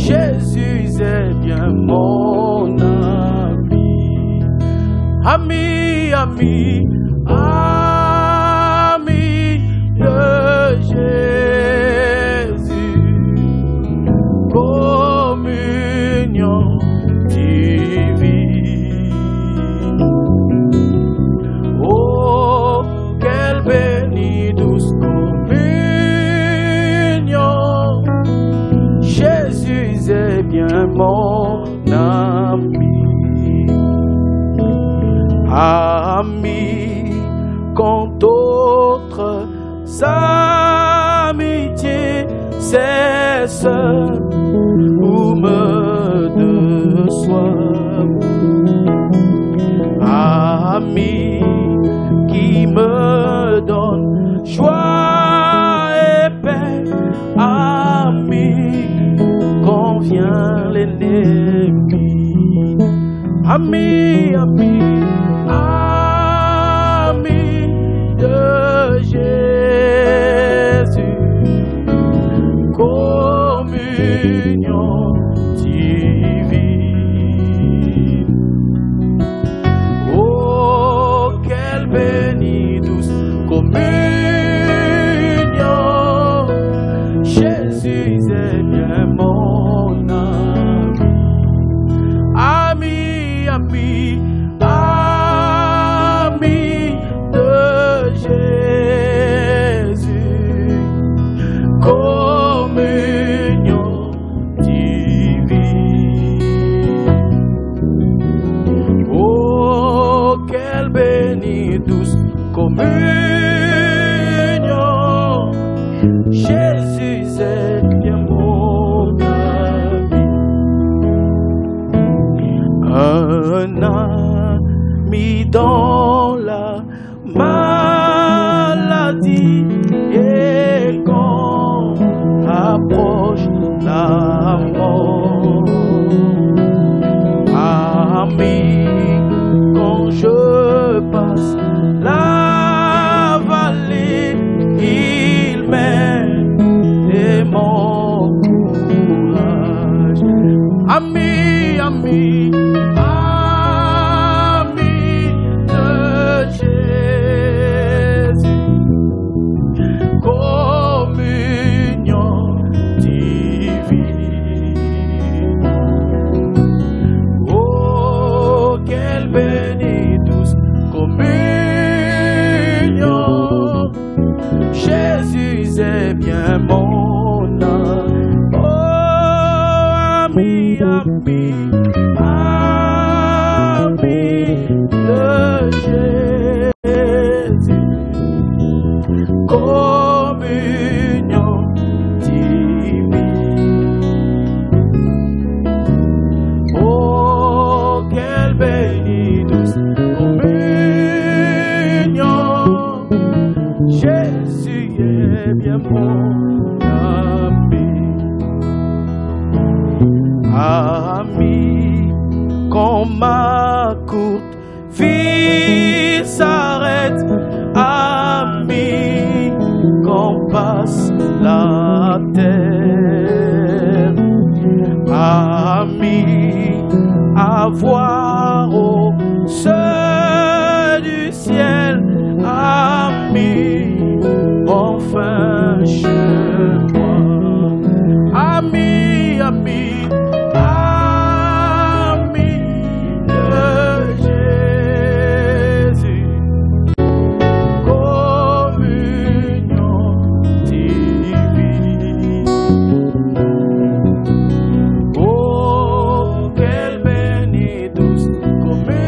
Jésus est bien mon ami. Ami, ami, ami de Jésus. Communion divine. Oh, quelle bénie douce communion. Jésus est bien mon ami. Ami, quand d'autres amitiés cessent ou me déçoivent, ami qui me donne joie et paix, ami quand vient l'ennemi, ami, ami, ami de Jésus, communion divine. Oh, quelle bénie douce communion. Jésus est bien mon ami. Ami, ami, ami de Jésus, communion divine. Oh, quelle bénie douce communion. Jésus est bien mon ami. Un ami dans la maladie, et quand approche la mort, ami, quand je passe la vallée, il m'aide et m'encourage. Ami, ami, ami de Jésus, communion divine. Oh, quelle bénie douce communion. Jésus est bien mon âme. Oh, ami, ami, ami de Jésus, communion divine. Oh, quelle bénie douce communion. Jésus est bien mon ami. Ami, quand ma courte vie s'arrête, ami, quand passe la terre, ami, à voir au sein du ciel, ami, enfin chez moi, ami, ami, ami de Jésus, communion divine. Oh, quelle bénie douce communion.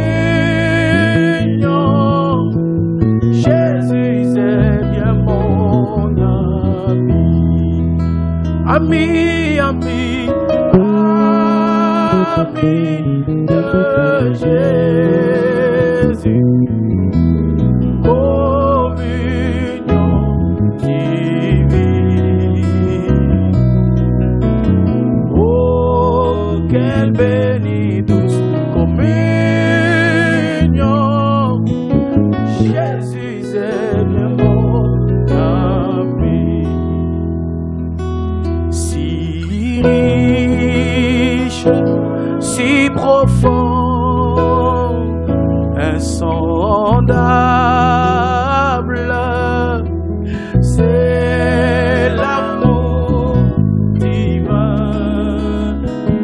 Jésus est bien mon ami. Ami, ami, ami de Jésus, communion divine. Oh, quelle bénie douce communion. Jésus est bien mon ami. Syrie si profond, insondable, c'est l'amour divin.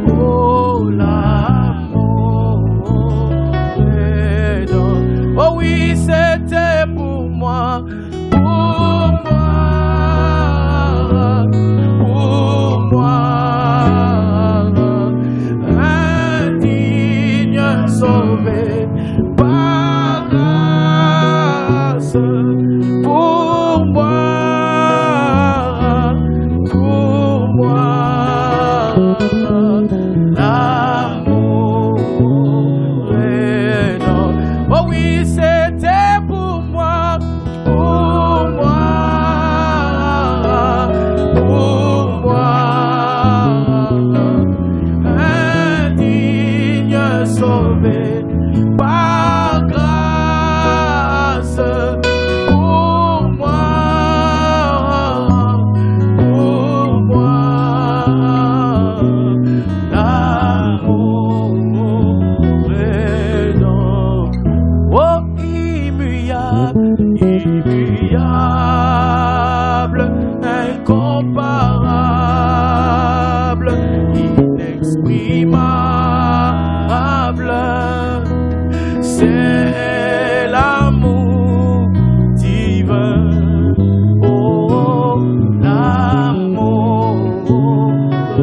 Oh, l'amour aidant. Oh oui, c'était pour moi. Sauvé par grâce pour moi, l'amour aidant. Oh oui, c'était pour moi, indigne sauvé par grâce pour moi, l'amour aidant. Oh, immuable, incomparable, inexprimable, c'est l'amour divin. Oh, l'amour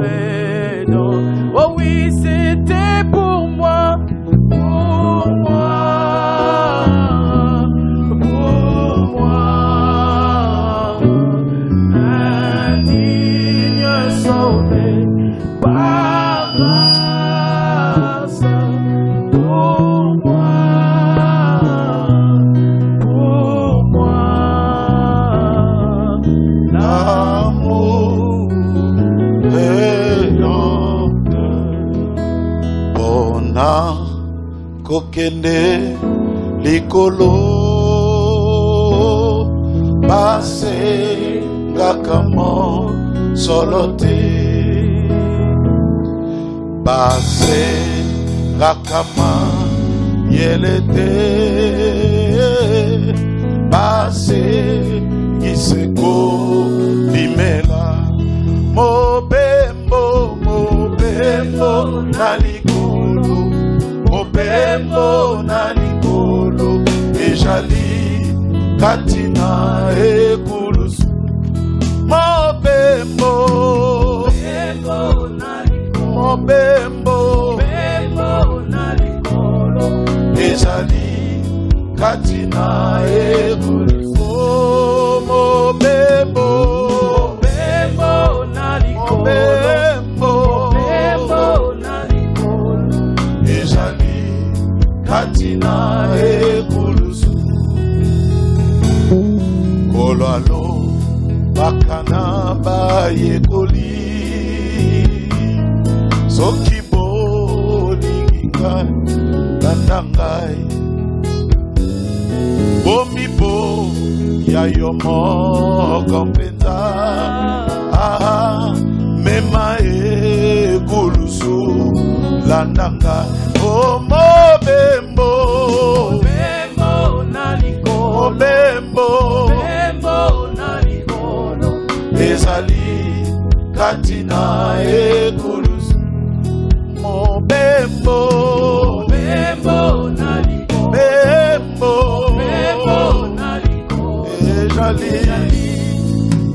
aidant. Oh oui, c'était pour moi, indigne sauvé par grâce pour moi, l'amour aidant. Bona kokende likolo base ngakamo solote base ngakama yelete base iseko bimela mobembo na likolo mobembo na likolo ejali katina ekulusu mobembo na likolo ejali katina ekulusu mobembo na likolo ejali katina ekulusu kolalo bakana bayekoli soki bolingi ngai landa ngai bomibo ya yo moko mpenza mema ekulusu landa ngai o mobembo ezali katina ekulusu mobembo ezali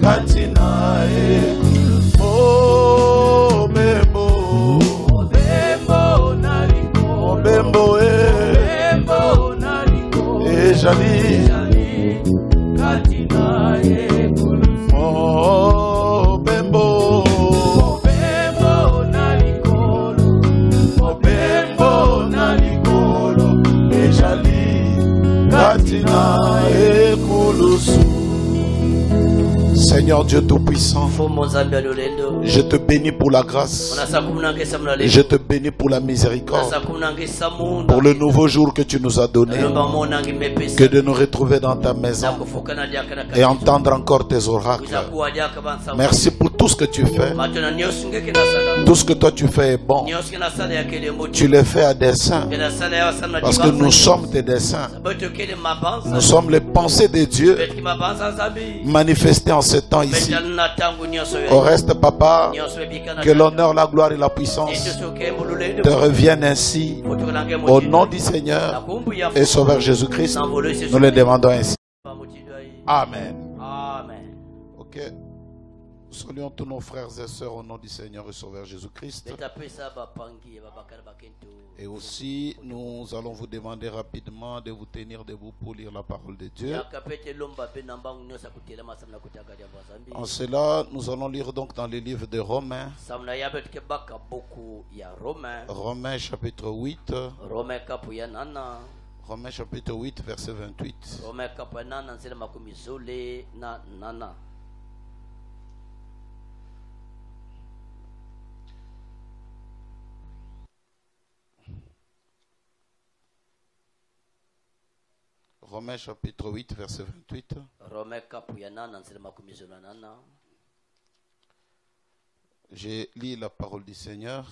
katina ekulusu mobembo ezali katina ekulusu Seigneur Dieu Tout-Puissant, je te bénis pour la grâce, je te bénis pour la miséricorde, pour le nouveau jour que tu nous as donné, que de nous retrouver dans ta maison et entendre encore tes oracles. Merci pour tout tout ce que tu fais, tout ce que toi tu fais est bon. Tu le fais à dessein. Parce que nous sommes tes desseins. Nous sommes les pensées de Dieu manifestées en ce temps ici. Au reste, Papa, que l'honneur, la gloire et la puissance te reviennent ainsi. Au nom du Seigneur et Sauveur Jésus-Christ, nous le demandons ainsi. Amen. Amen. Ok. Saluons tous nos frères et sœurs au nom du Seigneur et Sauveur Jésus-Christ. Et aussi, nous allons vous demander rapidement de vous tenir debout pour lire la parole de Dieu. En cela, nous allons lire donc dans le livre de Romains. Romains chapitre 8. Romains chapitre 8, verset 28. Romains chapitre 8, verset 28. J'ai lu la parole du Seigneur.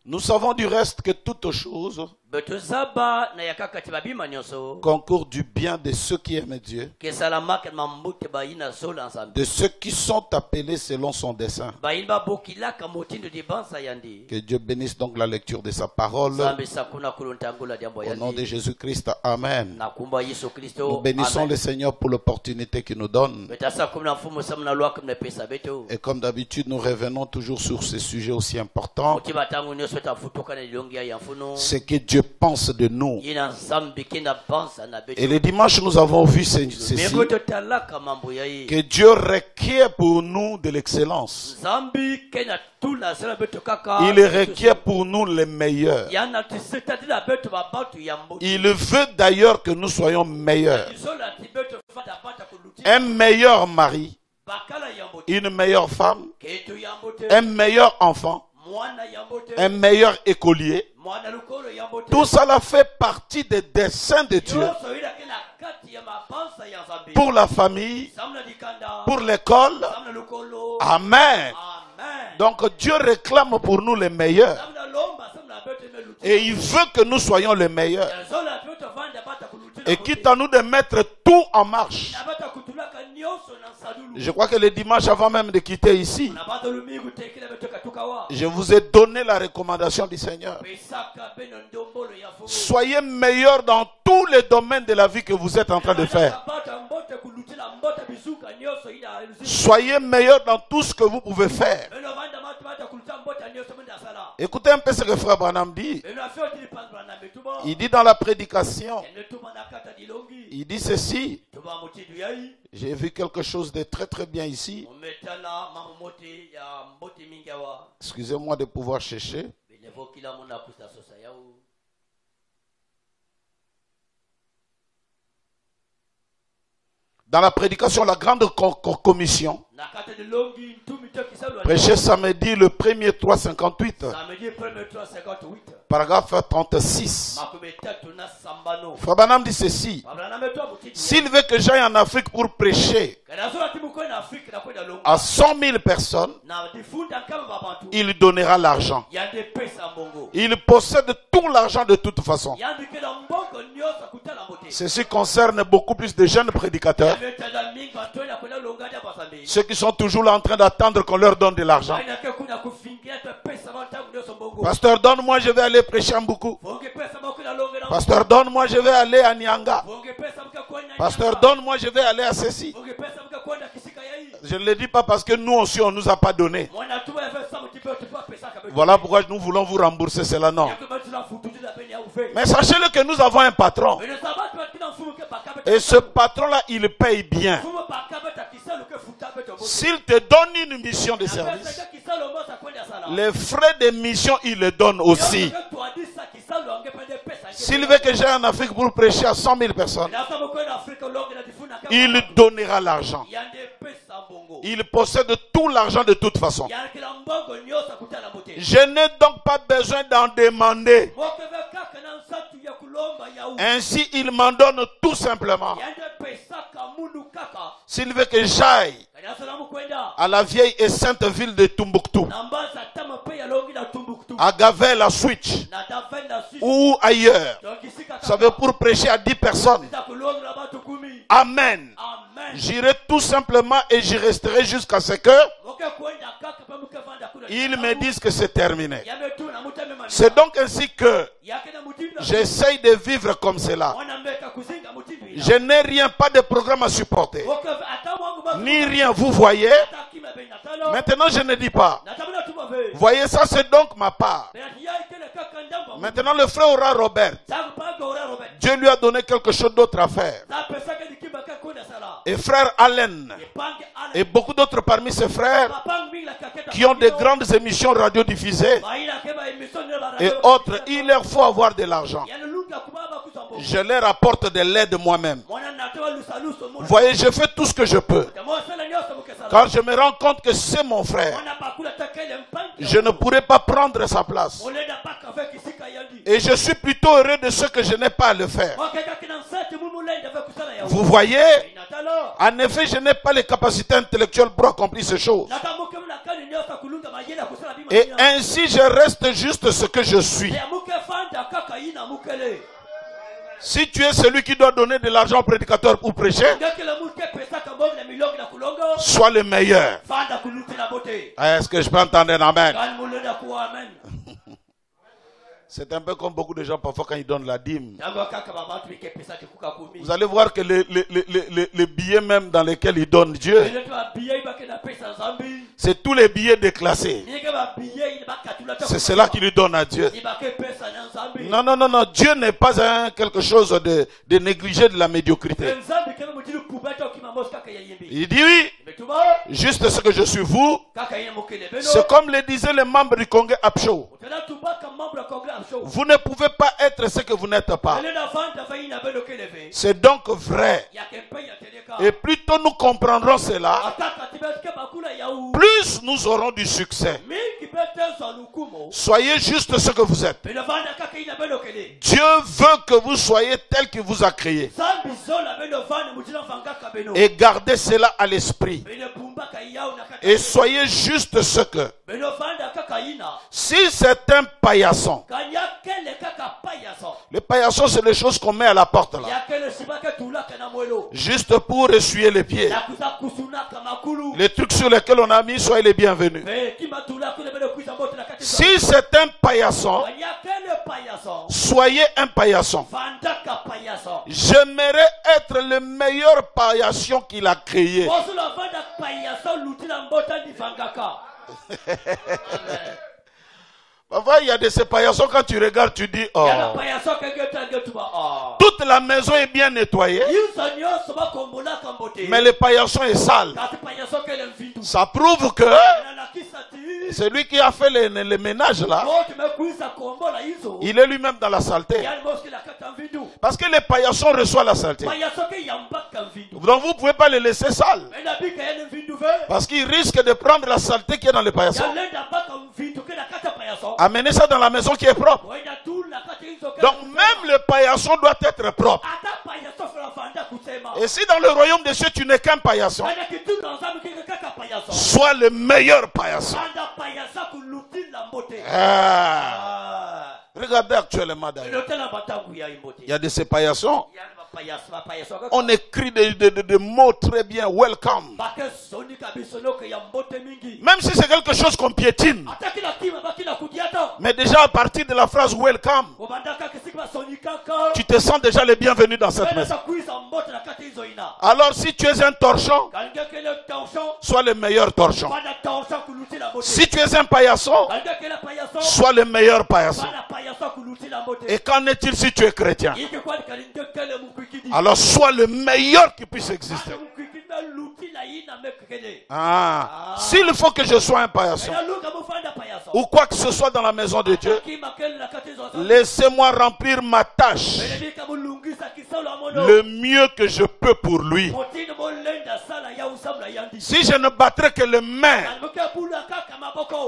Nous savons du reste que toute chose concourt du bien de ceux qui aiment Dieu, de ceux qui sont appelés selon son dessein. Que Dieu bénisse donc la lecture de sa parole. Au nom de Jésus-Christ, Amen. Nous bénissons le Seigneur pour l'opportunité qu'il nous donne. Et comme d'habitude, nous revenons toujours sur ces sujets aussi importants. Ce que Dieu pense de nous. Et le dimanche, nous avons vu ceci. Que Dieu requiert pour nous de l'excellence. Il requiert pour nous le meilleur. Il veut d'ailleurs que nous soyons meilleurs. Un meilleur mari, une meilleure femme, un meilleur enfant, un meilleur écolier. Tout cela fait partie des desseins de Dieu pour la famille, pour l'école. Amen. Donc Dieu réclame pour nous le meilleur. Et il veut que nous soyons les meilleurs. Et quitte à nous de mettre tout en marche. Je crois que le dimanche avant même de quitter ici, je vous ai donné la recommandation du Seigneur. Soyez meilleurs dans tous les domaines de la vie que vous êtes en train de faire. Soyez meilleurs dans tout ce que vous pouvez faire. Écoutez un peu ce que Frère Branham dit. Il dit dans la prédication, il dit ceci. J'ai vu quelque chose de très très bien ici. Excusez-moi de pouvoir chercher. Dans la prédication, la grande commission, prêché samedi le 1er 358, paragraphe 36. Frère Branham dit ceci. S'il veut que j'aille en Afrique pour prêcher à 100 000 personnes, il donnera l'argent. Il possède tout l'argent de toute façon. Ceci concerne beaucoup plus de jeunes prédicateurs. Ceux qui sont toujours là en train d'attendre qu'on leur donne de l'argent. Pasteur, donne-moi, je vais aller prêcher en Mboukou. Pasteur, donne-moi, je vais aller à Nyanga. Pasteur, donne-moi, je vais aller à ceci. Je ne le dis pas parce que nous aussi, on ne nous a pas donné. Voilà pourquoi nous voulons vous rembourser cela, non. Mais sachez-le que nous avons un patron. Et ce patron-là, il paye bien. S'il te donne une mission de service, les frais de mission, il les donne aussi. S'il veut que j'aille en Afrique pour prêcher à 100 000 personnes, il donnera l'argent. Il possède tout l'argent de toute façon. Je n'ai donc pas besoin d'en demander. Ainsi, il m'en donne tout simplement. S'il veut que j'aille à la vieille et sainte ville de Tombouctou, à Gavel, à Switch, ou ailleurs, ça veut pour prêcher à 10 personnes. Amen. J'irai tout simplement et j'y resterai jusqu'à ce que ils me disent que c'est terminé. C'est donc ainsi que j'essaye de vivre comme cela. Je n'ai rien, pas de programme à supporter. Ni rien, vous voyez. Maintenant, je ne dis pas. Voyez, ça c'est donc ma part. Maintenant, le frère aura Robert. Dieu lui a donné quelque chose d'autre à faire. Et frère Allen. Et beaucoup d'autres parmi ses frères qui ont des grandes émissions radiodiffusées et autres, il leur faut avoir de l'argent. Je leur apporte de l'aide moi-même. Vous voyez, je fais tout ce que je peux. Car je me rends compte que c'est mon frère. Je ne pourrais pas prendre sa place. Et je suis plutôt heureux de ce que je n'ai pas à le faire. Vous voyez, en effet, je n'ai pas les capacités intellectuelles pour accomplir ces choses. Et ainsi, je reste juste ce que je suis. Si tu es celui qui doit donner de l'argent au prédicateur pour prêcher, sois le meilleur. Est-ce que je peux entendre un amen? C'est un peu comme beaucoup de gens parfois quand ils donnent la dîme. Vous allez voir que les billets même dans lesquels ils donnent Dieu, c'est tous les billets déclassés. C'est cela qui lui donne à Dieu. Non, non, non, non. Dieu n'est pas quelque chose de négligé de la médiocrité. Il dit oui. Juste ce que je suis vous. C'est comme le disaient les membres du Congrès Apcho. Vous ne pouvez pas être ce que vous n'êtes pas. C'est donc vrai. Et plus tôt nous comprendrons cela, plus nous aurons du succès. Soyez juste ce que vous êtes. Dieu veut que vous soyez tel qu'il vous a créé. Et gardez cela à l'esprit. Et soyez juste ce que. Si c'est un paillasson, le paillasson c'est les choses qu'on met à la porte là. Juste pour essuyer les pieds. Les trucs sur lesquels on a mis, soyez les bienvenus. Si c'est un paillasson, soyez un paillasson. J'aimerais être le meilleur paillasson qu'il a créé. Parfois, il y a de ces paillassons, quand tu regardes, tu dis, oh. Toute la maison est bien nettoyée. Mais le paillasson est sale. Ça prouve que celui qui a fait le ménage là, il est lui-même dans la saleté. Parce que les paillassons reçoivent la saleté. Donc vous ne pouvez pas les laisser sales. Parce qu'ils risquent de prendre la saleté qui est dans les paillassons. Amenez ça dans la maison qui est propre. Donc même le paillasson doit être propre. Et si dans le royaume des cieux tu n'es qu'un paillasson, sois le meilleur paillasson. Regardez actuellement d'ailleurs. Il y a de ces paillassons. On écrit des mots très bien, welcome. Même si c'est quelque chose qu'on piétine. Mais déjà à partir de la phrase welcome, tu te sens déjà le bienvenu dans cette maison. Alors si tu es un torchon, sois le meilleur torchon. Si tu es un paillasson, sois le meilleur paillasson. Et qu'en est-il si tu es chrétien? Alors sois le meilleur qui puisse exister. S'il faut que je sois un paillasson, ou quoi que ce soit dans la maison de Dieu, laissez-moi remplir ma tâche le mieux que je peux pour lui. Si je ne battrai que les mains,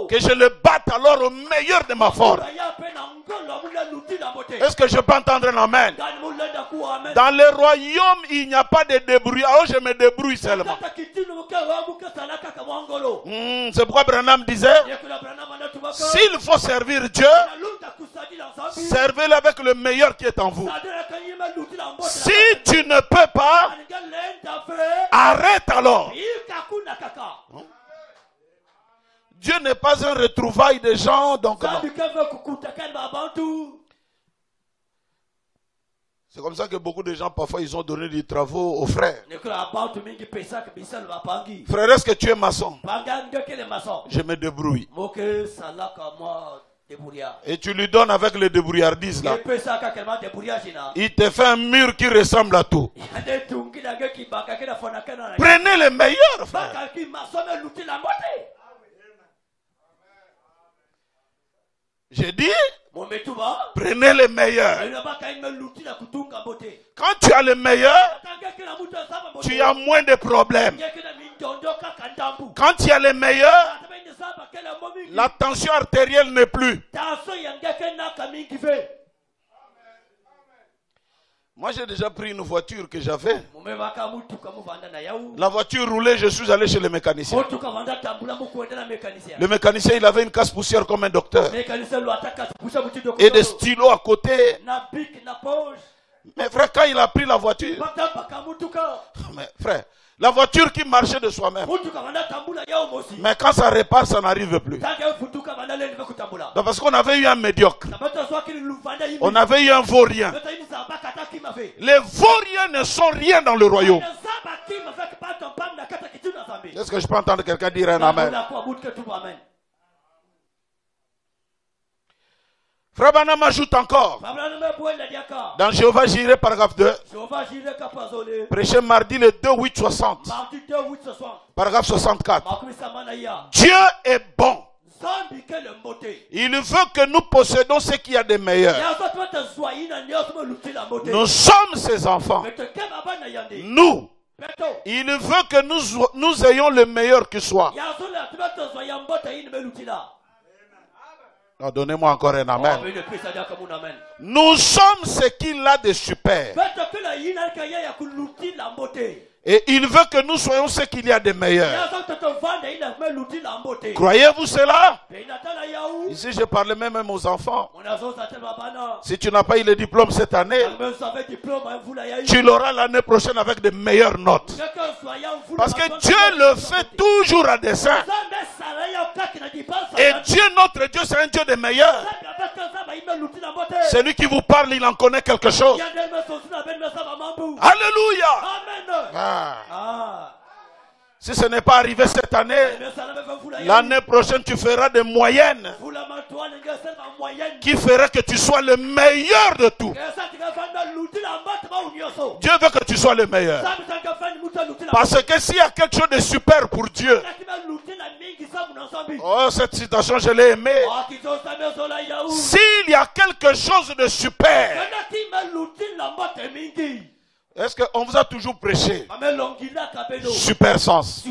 que je le batte alors au meilleur de ma force. Est-ce que je peux entendre un amen? Dans le royaume, il n'y a pas de débrouille. Alors je me débrouille seulement. C'est pourquoi Branham disait, s'il faut servir Dieu, servez-le avec le meilleur qui est en vous. Si tu ne peux pas, arrête alors. Dieu n'est pas un retrouvaille des gens, donc non. C'est comme ça que beaucoup de gens, parfois, ils ont donné des travaux aux frères. Frère, est-ce que tu es maçon? Je me débrouille. Et tu lui donnes avec les débrouillardises là. Il te fait un mur qui ressemble à tout. Prenez le meilleur, frère. J'ai dit, prenez le meilleur. Quand tu as le meilleur, tu as moins de problèmes. Quand tu as le meilleur, la tension artérielle n'est plus. Moi, j'ai déjà pris une voiture que j'avais. La voiture roulait, je suis allé chez le mécanicien. Le mécanicien, il avait une casse-poussière comme un docteur. Et des stylos à côté. Mais frère, quand il a pris la voiture... Mais frère, la voiture qui marchait de soi-même. Mais quand ça repart, ça n'arrive plus. Donc parce qu'on avait eu un médiocre. On avait eu un vaurien. Les vauriens ne sont rien dans le royaume. Est-ce que je peux entendre quelqu'un dire un amen? Frère Branham ajoute encore. Dans Jéhovah Jireh, paragraphe 2. Prêché mardi le 2-8-60. Paragraphe 64. Dieu est bon. Il veut que nous possédons ce qu'il y a de meilleur. Nous sommes ses enfants. Nous. Il veut que nous ayons le meilleur qui soit. Donnez-moi encore un amen. Nous sommes ce qu'il a de super. Et il veut que nous soyons ce qu'il y a de meilleur. Croyez-vous cela? Ici, je parlais même aux enfants. Si tu n'as pas eu le diplôme cette année, tu l'auras l'année prochaine avec de meilleures notes. Parce que Dieu le fait toujours à dessein. Et Dieu, notre Dieu, c'est un Dieu de meilleur. Celui qui vous parle, il en connaît quelque chose. Alléluia. Si ce n'est pas arrivé cette année, l'année prochaine tu feras des moyennes qui feraient que tu sois le meilleur de tout. Dieu veut que tu sois le meilleur. Parce que s'il y a quelque chose de super pour Dieu, oh, cette citation je l'ai aimée. S'il y a quelque chose de super, est-ce qu'on vous a toujours prêché super sens?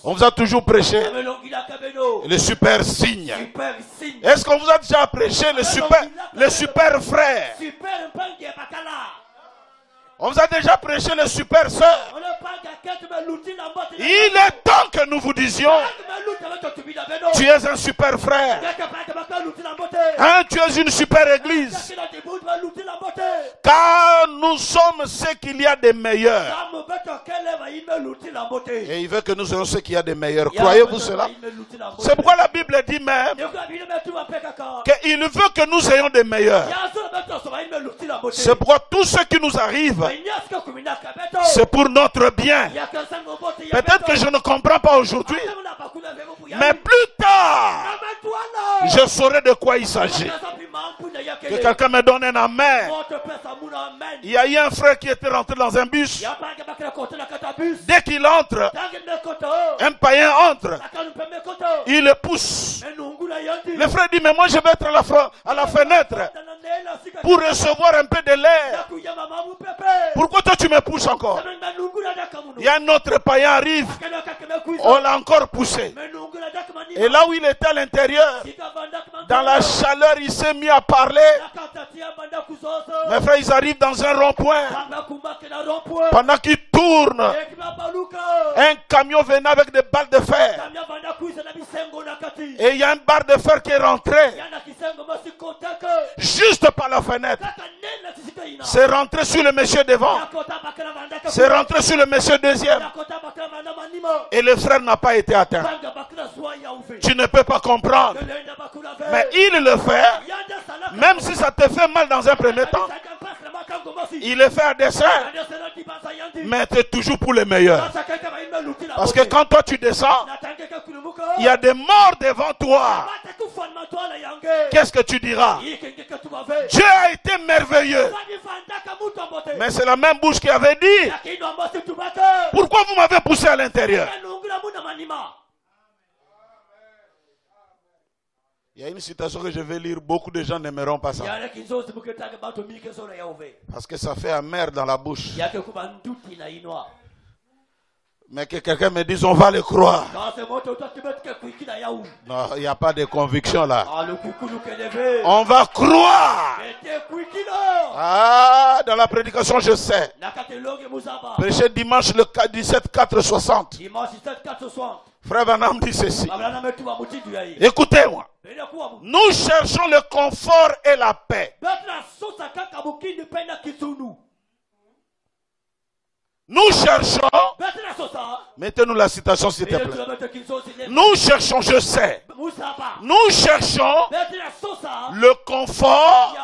On vous a toujours prêché le super signe. Est-ce qu'on vous a déjà prêché le super frère? On vous a déjà prêché le super sœur. Il est temps que nous vous disions, tu es un super frère. Hein, tu es une super église. Car nous sommes ce qu'il y a de meilleurs. Et il veut que nous soyons ce qu'il y a de meilleurs. Croyez-vous cela? C'est pourquoi la Bible dit même qu'il veut que nous ayons des meilleurs. C'est pourquoi tout ce qui nous arrive, c'est pour notre bien. Peut-être que je ne comprends pas aujourd'hui, mais plus tard, je saurai de quoi il s'agit. Que quelqu'un me donne un amen. Il y a eu un frère qui était rentré dans un bus. Dès qu'il entre, un païen entre. Il le pousse. Le frère dit, mais moi je vais être à la fenêtre pour recevoir un peu de l'air. Pourquoi toi tu me pousses encore? Il y a un autre païen arrive, on l'a encore poussé. Et là où il était à l'intérieur, dans la chaleur, il s'est mis à parler. Mes frères, ils arrivent dans un rond-point. Pendant qu'ils tournent, un camion venait avec des balles de fer. Et il y a un barre de fer qui est rentré juste par la fenêtre. C'est rentré sur le monsieur devant. C'est rentré sur le monsieur deuxième. Et le frère n'a pas été atteint. Tu ne peux pas comprendre. Mais il le fait, même si ça te fait mal dans un premier temps. Il le fait à dessein. Mais c'est toujours pour les meilleurs. Parce que quand toi tu descends, il y a des morts devant toi. Qu'est-ce que tu diras? Dieu a été merveilleux. Mais c'est la même bouche qui avait dit, pourquoi vous m'avez poussé à l'intérieur? Il y a une citation que je vais lire, beaucoup de gens n'aimeront pas ça. Parce que ça fait amer dans la bouche. Mais que quelqu'un me dise, on va le croire. Non, il n'y a pas de conviction là. On va croire. Ah, dans la prédication, je sais. Prêcher dimanche le 17-4-60. Frère Branham dit ceci. Écoutez-moi. Nous cherchons le confort et la paix. Nous cherchons, mettez-nous la citation s'il te plaît. Nous cherchons, je sais, nous cherchons le confort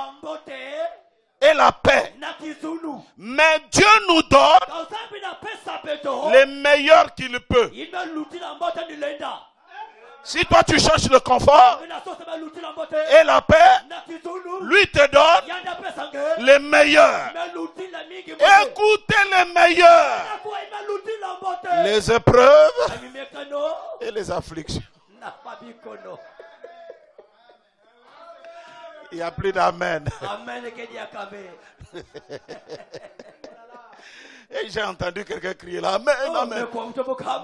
et la paix. Mais Dieu nous donne les meilleurs qu'il peut. Si toi tu cherches le confort et la paix, lui te donne les meilleurs. Écoutez les meilleurs. Les épreuves et les afflictions. Il n'y a plus d'amen. Et j'ai entendu quelqu'un crier là, amen, amen.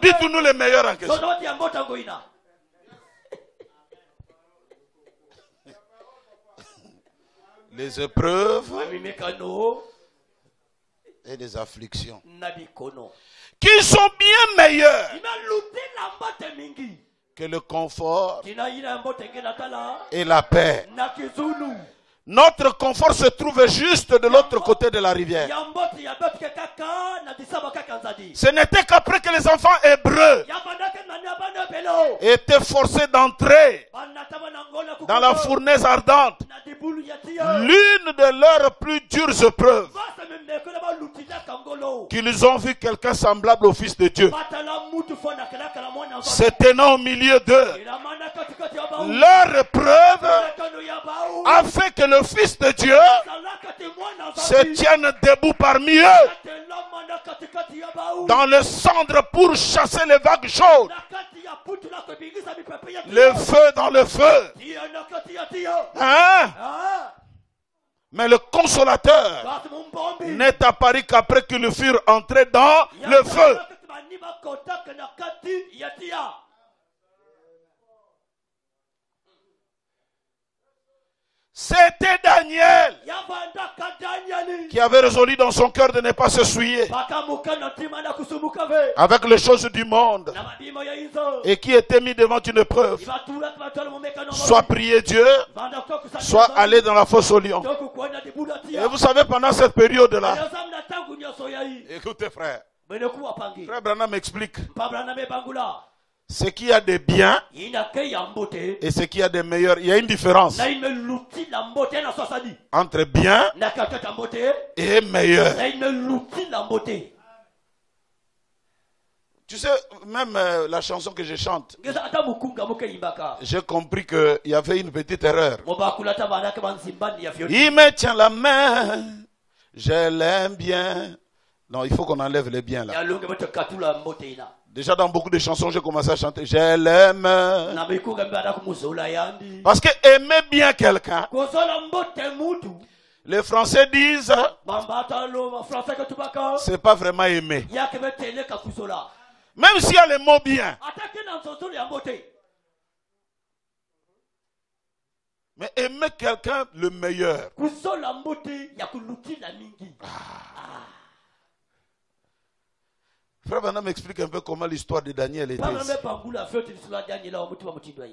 Dites-nous les meilleurs en question. Les épreuves et les afflictions qui sont bien meilleures que le confort et la paix. Notre confort se trouve juste de l'autre côté de la rivière. Ce n'était qu'après que les enfants hébreux étaient forcés d'entrer dans la fournaise ardente, l'une de leurs plus dures épreuves, qu'ils ont vu quelqu'un semblable au Fils de Dieu se tenant au milieu d'eux. Leur épreuve a fait que le Fils de Dieu se tienne debout parmi eux dans le cendre pour chasser les vagues chaudes. Le feu dans le feu. Hein? Mais le consolateur n'est apparu qu'après qu'ils furent entrés dans le feu. C'était Daniel qui avait résolu dans son cœur de ne pas se souiller avec les choses du monde et qui était mis devant une épreuve. Soit prier Dieu, soit aller dans la fosse aux lions. Et vous savez, pendant cette période-là, écoutez frère, frère Branham m'explique ce qui a des biens et ce qui a des meilleurs. Il y a une différence entre bien et meilleur. Tu sais, même la chanson que je chante, j'ai compris qu'il y avait une petite erreur. Il me tient la main, je l'aime bien. Non, il faut qu'on enlève les biens là. Déjà dans beaucoup de chansons, j'ai commencé à chanter. Je l'aime. Parce que aimer bien quelqu'un, les Français disent, c'est pas vraiment aimer. Même s'il y a les mots bien. Mais aimer quelqu'un le meilleur. Frère Branham m'explique un peu comment l'histoire de Daniel était.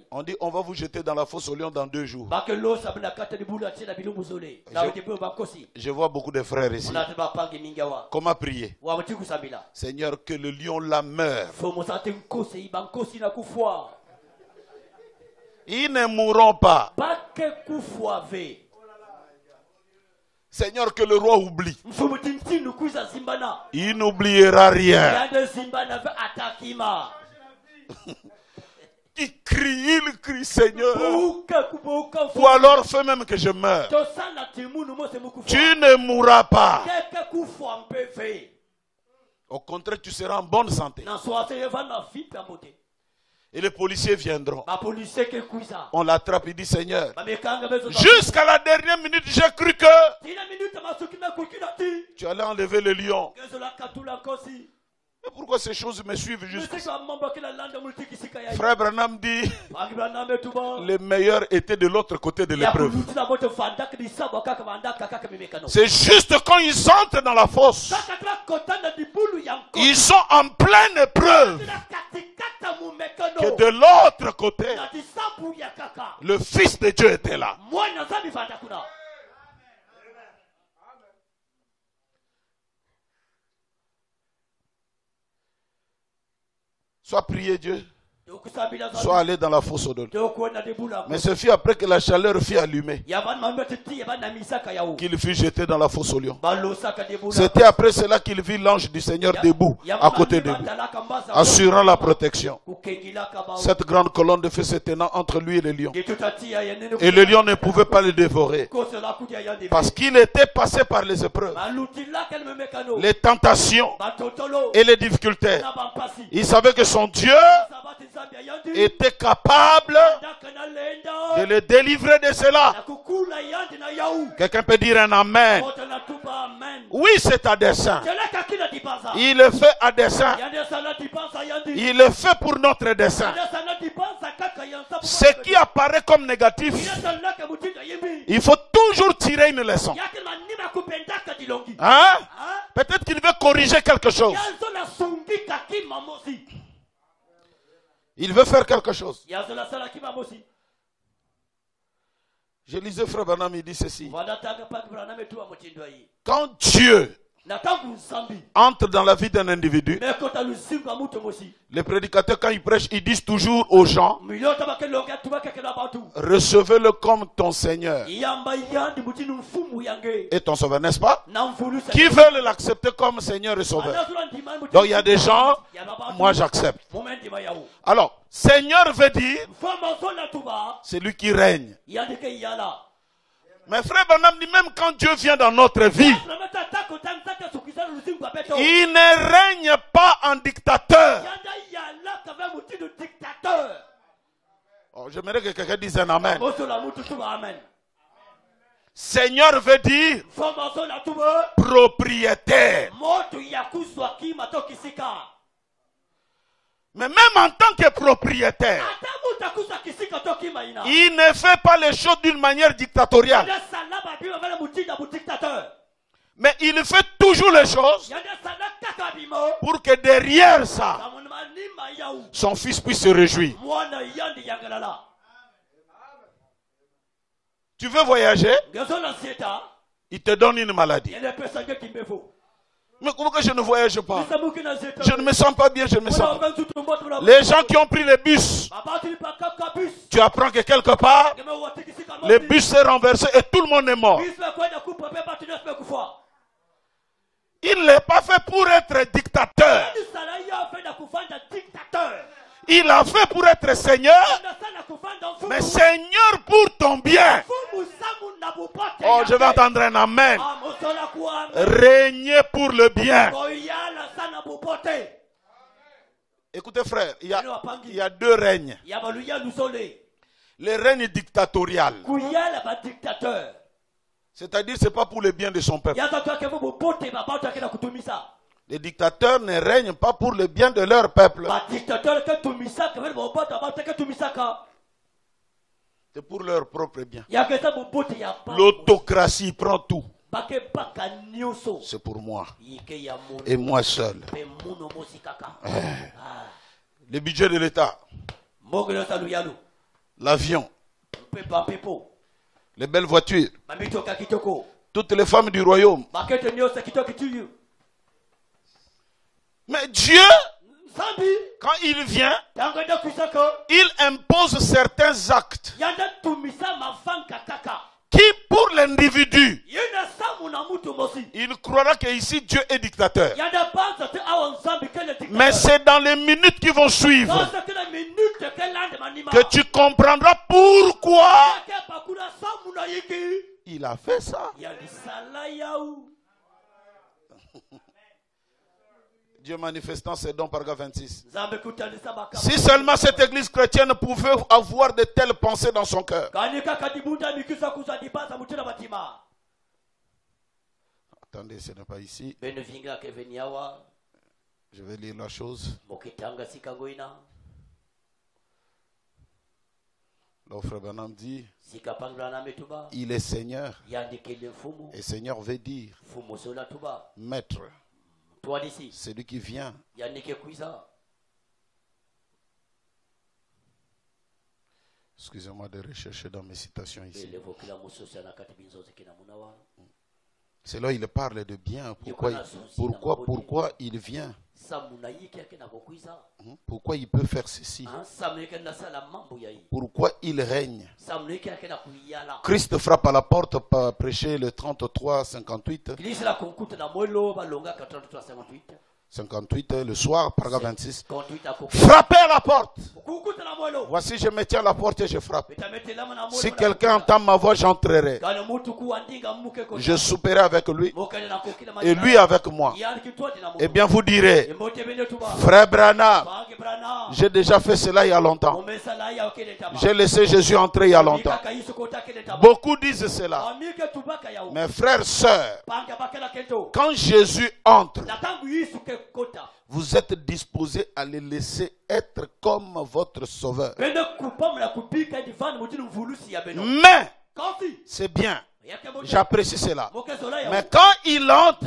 On dit on va vous jeter dans la fosse au lion dans 2 jours. Je vois beaucoup de frères ici. Comment prier? Seigneur, que le lion là meure. Ils ne mourront pas. Seigneur, que le roi oublie. Il n'oubliera rien. Il crie, Seigneur. Ou alors fais même que je meure. Tu ne mourras pas. Au contraire, tu seras en bonne santé. Et les policiers viendront. On l'attrape, il dit Seigneur, jusqu'à la dernière minute, j'ai cru que tu allais enlever le lion. Mais pourquoi ces choses me suivent jusqu'à ça? Frère Branham dit, les meilleurs étaient de l'autre côté de l'épreuve. C'est juste quand ils entrent dans la fosse, ils sont en pleine épreuve, que de l'autre côté, le Fils de Dieu était là. Soit prier Dieu, soit aller dans la fosse au delà. Mais ce fut après que la chaleur fut allumée qu'il fut jeté dans la fosse au lion. C'était après cela qu'il vit l'ange du Seigneur debout, à côté de lui, assurant la protection. Cette grande colonne de feu se tenant entre lui et le lion. Et le lion ne pouvait pas le dévorer, parce qu'il était passé par les épreuves, les tentations et les difficultés. Il savait que son Dieu était capable de le délivrer de cela. Quelqu'un peut dire un amen. Oui, c'est à dessein. Il le fait à dessein. Il le fait pour notre dessein. Ce qui apparaît comme négatif, il faut toujours tirer une leçon. Hein? Peut-être qu'il veut corriger quelque chose. Il veut faire quelque chose. Je lisais Frère Branham, il dit ceci. Quand Dieu entre dans la vie d'un individu, les prédicateurs, quand ils prêchent, ils disent toujours aux gens, recevez-le comme ton Seigneur et ton Sauveur, n'est-ce pas? Qui veulent l'accepter comme Seigneur et Sauveur? Donc il y a des gens, moi j'accepte. Alors, Seigneur veut dire, c'est lui qui règne. Mais frère Branham dit, même quand Dieu vient dans notre vie, il ne règne pas en dictateur. Oh, j'aimerais que quelqu'un dise un amen. Seigneur veut dire propriétaire. Mais même en tant que propriétaire, il ne fait pas les choses d'une manière dictatoriale. Mais il fait toujours les choses pour que derrière ça, son fils puisse se réjouir. Tu veux voyager? Il te donne une maladie. Mais comment que je ne voyage pas? Je ne me sens pas bien, je ne me sens pas. Les gens qui ont pris le bus, tu apprends que quelque part, le bus s'est renversé et tout le monde est mort. Il ne l'a pas fait pour être dictateur. Il l'a fait pour être Seigneur, mais Seigneur pour ton bien. Oh, je vais entendre un amen. Régnez pour le bien. Écoutez frère, il y a deux règnes. Le règne dictatorial. C'est-à-dire c'est pas pour le bien de son peuple. Les dictateurs ne règnent pas pour le bien de leur peuple. C'est pour leur propre bien. L'autocratie prend tout. C'est pour moi. Et moi seul. Le budget de l'État. L'avion. Les belles voitures. Toutes les femmes du royaume. Mais Dieu, quand il vient, il impose certains actes qui, pour l'individu, il croira que ici Dieu est dictateur. Mais c'est dans les minutes qui vont suivre que tu comprendras pourquoi il a fait ça. Dieu manifestant ses dons, paragraphe 26. Si seulement cette église chrétienne pouvait avoir de telles pensées dans son cœur. Attendez, ce n'est pas ici. Je vais lire la chose. L'offre Branham dit, il est Seigneur. Et Seigneur veut dire maître. C'est lui qui vient. Excusez-moi de rechercher dans mes citations ici. C'est là il parle de bien. Pourquoi il vient? Pourquoi il peut faire ceci? Pourquoi il règne? Christ frappe à la porte pour prêcher le 33-58. 58, le soir, paragraphe 26. Frappez à la porte. Voici, je me tiens à la porte et je frappe. Si quelqu'un entend ma voix, j'entrerai. Je souperai avec lui et lui avec moi. Eh bien, vous direz, frère Branham, j'ai déjà fait cela il y a longtemps. J'ai laissé Jésus entrer il y a longtemps. Beaucoup disent cela. Mes frères, sœurs, quand Jésus entre, vous êtes disposés à le laisser être comme votre sauveur. Mais c'est bien. J'apprécie cela. Mais quand il entre,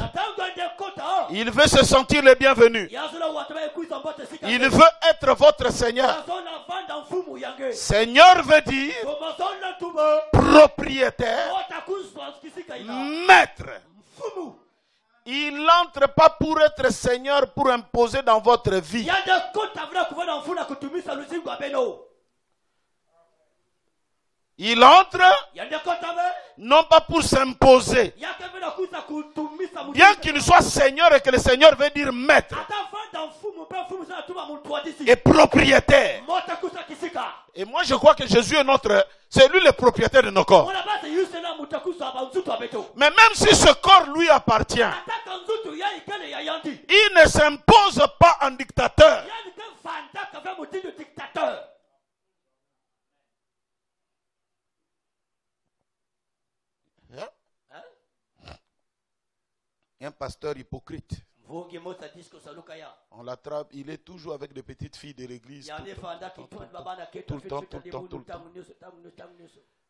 il veut se sentir le bienvenu. Il veut être votre Seigneur. Seigneur veut dire propriétaire, maître. Il n'entre pas pour être Seigneur, pour imposer dans votre vie. Il entre non pas pour s'imposer. Bien qu'il soit Seigneur et que le Seigneur veut dire maître et propriétaire. Et moi je crois que Jésus est c'est lui le propriétaire de nos corps. Mais même si ce corps lui appartient, il ne s'impose pas en dictateur. Un pasteur hypocrite. On l'attrape, il est toujours avec des petites filles de l'église. Tout le temps.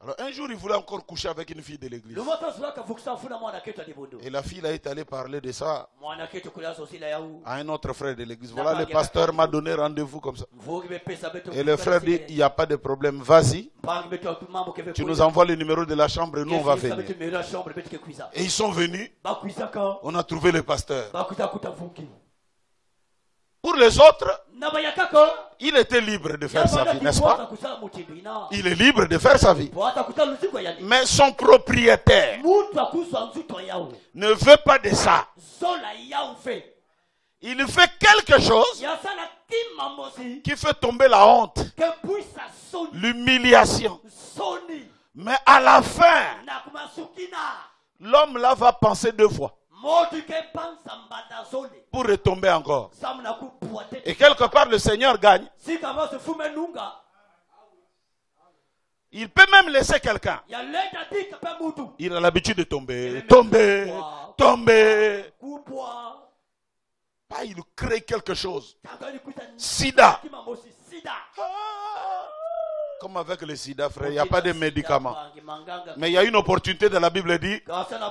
Alors un jour, il voulait encore coucher avec une fille de l'église. Et la fille est allée parler de ça à un autre frère de l'église. Voilà, le pasteur m'a donné rendez-vous comme ça. Et le frère dit, il n'y a pas de problème, vas-y. Tu nous envoies le numéro de la chambre et nous on va venir. Et ils sont venus. On a trouvé le pasteur. Pour les autres, il était libre de faire sa vie, n'est-ce pas? Il est libre de faire sa vie. Mais son propriétaire ne veut pas de ça. Il fait quelque chose qui fait tomber la honte, l'humiliation. Mais à la fin, l'homme là va penser deux fois. pour retomber encore. Et quelque part, le Seigneur gagne. Il peut même laisser quelqu'un. Il a l'habitude de tomber, tomber, tomber. Pas, il crée quelque chose. Sida. Comme avec le sida, frère, il n'y a pas de médicaments. Mais il y a une opportunité dans la Bible dit,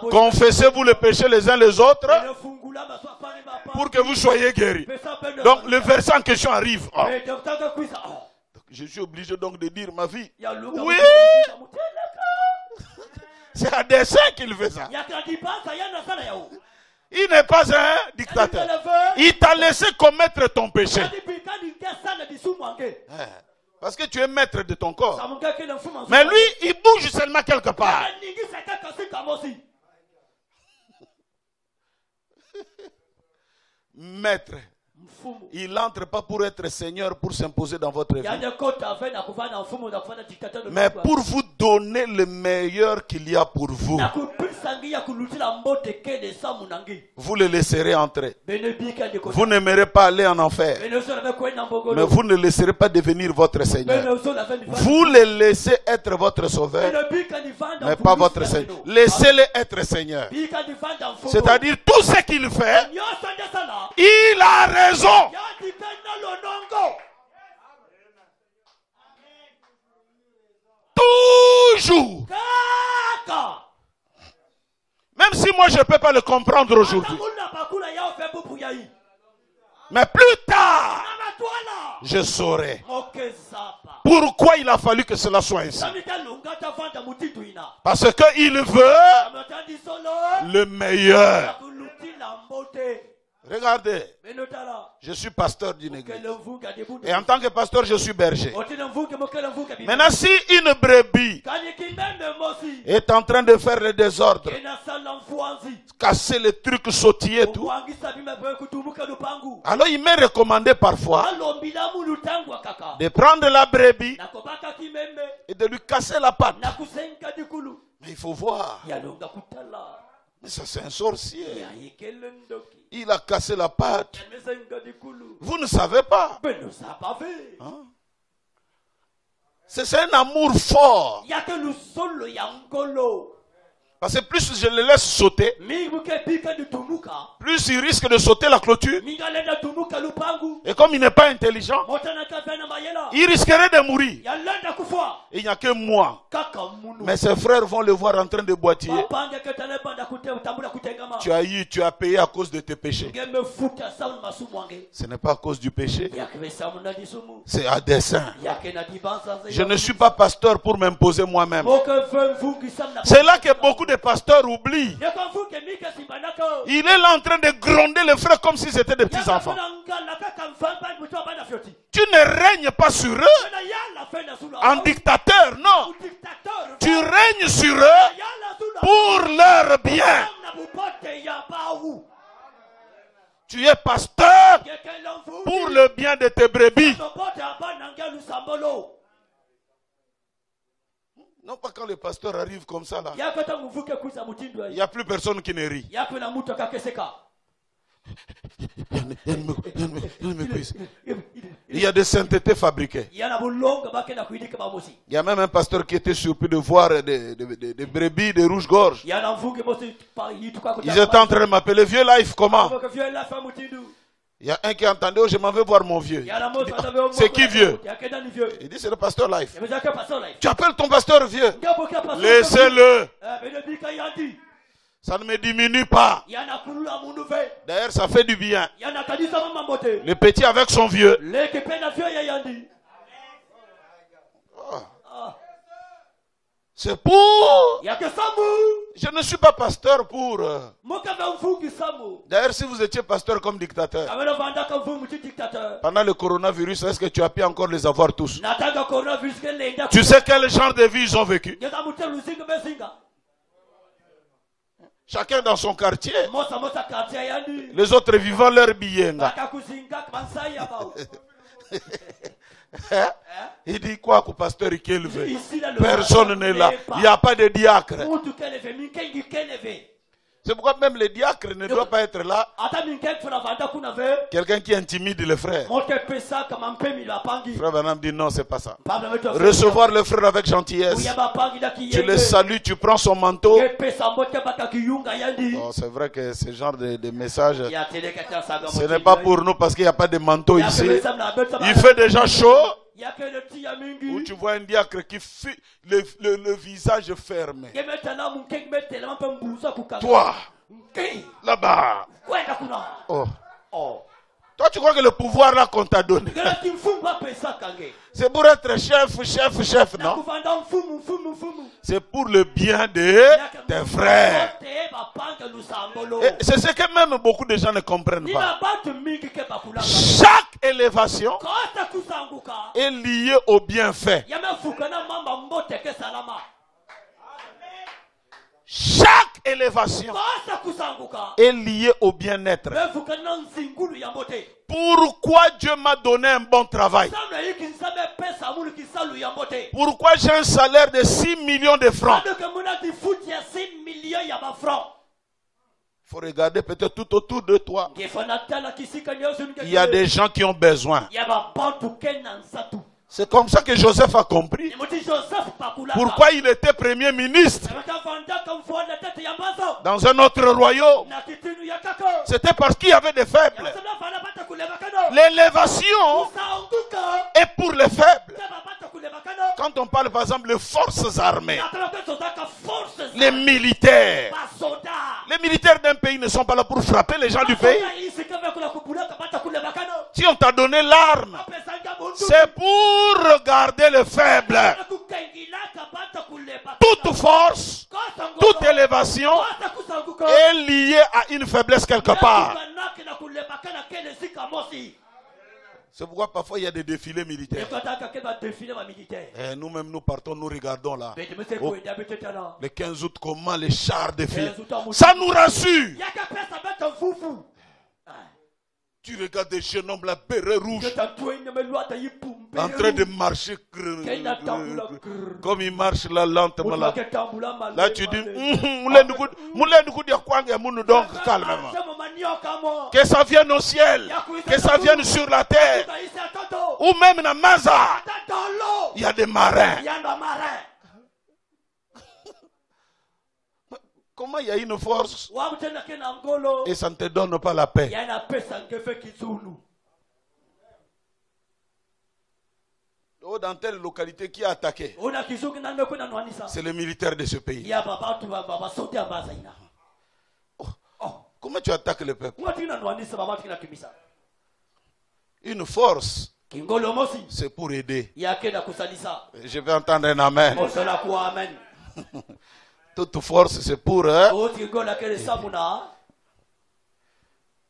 confessez-vous les péchés les uns les autres pour que vous soyez guéris. Donc le verset en question arrive. Oh. Je suis obligé donc de dire, ma fille, oui, c'est à dessein qu'il fait ça. Il n'est pas un dictateur. Il t'a laissé commettre ton péché. Parce que tu es maître de ton corps. Mais lui, il bouge seulement quelque part. Maître. Il n'entre pas pour être Seigneur, pour s'imposer dans votre vie. Mais pour vous donner le meilleur qu'il y a pour vous. Vous le laisserez entrer. Vous n'aimerez pas aller en enfer. Mais vous ne laisserez pas devenir votre Seigneur. Vous le laissez être votre sauveur, mais pas votre Seigneur. Laissez-le être Seigneur. C'est-à-dire tout ce qu'il fait, il a raison. Toujours. Même si moi je ne peux pas le comprendre aujourd'hui. Mais plus tard, je saurai pourquoi il a fallu que cela soit ainsi. Parce qu'il veut le meilleur. Regardez, je suis pasteur d'une église. Et en tant que pasteur, je suis berger. Maintenant, si une brebis est en train de faire le désordre, casser les trucs, sautiller et tout, alors il m'est recommandé parfois de prendre la brebis et de lui casser la patte. Mais il faut voir. Mais ça, c'est un sorcier. Il a cassé la patte. Vous ne savez pas. Hein? C'est un amour fort. Parce que plus je le laisse sauter, plus il risque de sauter la clôture. Et comme il n'est pas intelligent, il risquerait de mourir. Il n'y a que moi. Mais ses frères vont le voir en train de boitiller. Tu as payé à cause de tes péchés. Ce n'est pas à cause du péché. C'est à dessein. Je ne suis pas pasteur pour m'imposer moi-même. C'est là que beaucoup de pasteurs oublient. Il est là en train de gronder les frères comme si c'était des petits enfants. Tu ne règnes pas sur eux en dictateur, non. Tu règnes sur eux pour leur bien. Tu es pasteur pour le bien de tes brebis. Non pas quand le pasteur arrive comme ça là. Il n'y a plus personne qui ne rit. Il y a des saintetés fabriquées. Il y a même un pasteur qui était surpris de voir des brebis, des rouges-gorges. Ils étaient en train de m'appeler vieux life, comment? Il y a un qui a entendu, oh, je m'en vais voir mon vieux. C'est qui vieux? Il dit, c'est le pasteur life. Tu appelles ton pasteur vieux? Laissez-le. Ça ne me diminue pas. D'ailleurs, ça fait du bien. Le petit avec son vieux. Oh. C'est pour... Je ne suis pas pasteur pour... D'ailleurs, si vous étiez pasteur comme dictateur, pendant le coronavirus, est-ce que tu as pu encore les avoir tous? Tu sais quel genre de vie ils ont vécu? Chacun dans son quartier. Les autres vivant leur billet. Il dit quoi qu'au pasteur il élevé? Personne n'est là. Il n'y a pas de diacre. C'est pourquoi même les diacres ne doivent pas être là. Quelqu'un qui intimide le frère. Frère Branham dit non, c'est pas ça. Recevoir le frère avec gentillesse. Tu le salues, tu prends son manteau. Oh, c'est vrai que ce genre de message, ce n'est pas pour nous parce qu'il n'y a pas de manteau ici. Il fait déjà chaud. Où tu vois un diacre qui fait le visage fermé. Toi, là-bas. Oh. Toi, tu crois que le pouvoir là qu'on t'a donné, c'est pour être chef, non? C'est pour le bien de tes frères. C'est ce que même beaucoup de gens ne comprennent pas. Chaque élévation est liée au bienfait. Chaque élévation est liée au bien-être. Pourquoi Dieu m'a donné un bon travail? Pourquoi j'ai un salaire de 6 millions de francs? Il faut regarder peut-être tout autour de toi. Il y a des gens qui ont besoin. C'est comme ça que Joseph a compris pourquoi il était premier ministre dans un autre royaume. C'était parce qu'il y avait des faibles. L'élévation est pour les faibles. Quand on parle par exemple de forces armées, les militaires d'un pays ne sont pas là pour frapper les gens du pays. Si on t'a donné l'arme, c'est pour regarder le faible. Toute force, toute élévation est liée à une faiblesse quelque part. C'est pourquoi parfois il y a des défilés militaires. Et nous-mêmes nous partons, nous regardons là. Oh, le 15 août, comment les chars défilent. Ça nous rassure. Tu regardes des jeunes hommes, la béret rouge, en train de marcher, comme ils marchent là lentement là. Là tu dis, donc calmement. Que ça vienne au ciel, que ça vienne sur la terre, ou même dans Maza, il y a des marins. Comment il y a une force et ça ne te donne pas la paix? Oh, dans telle localité qui a attaqué, c'est le militaire de ce pays. Oh, comment tu attaques le peuple? Une force, c'est pour aider. Je vais entendre un amen. Toute force, c'est pour...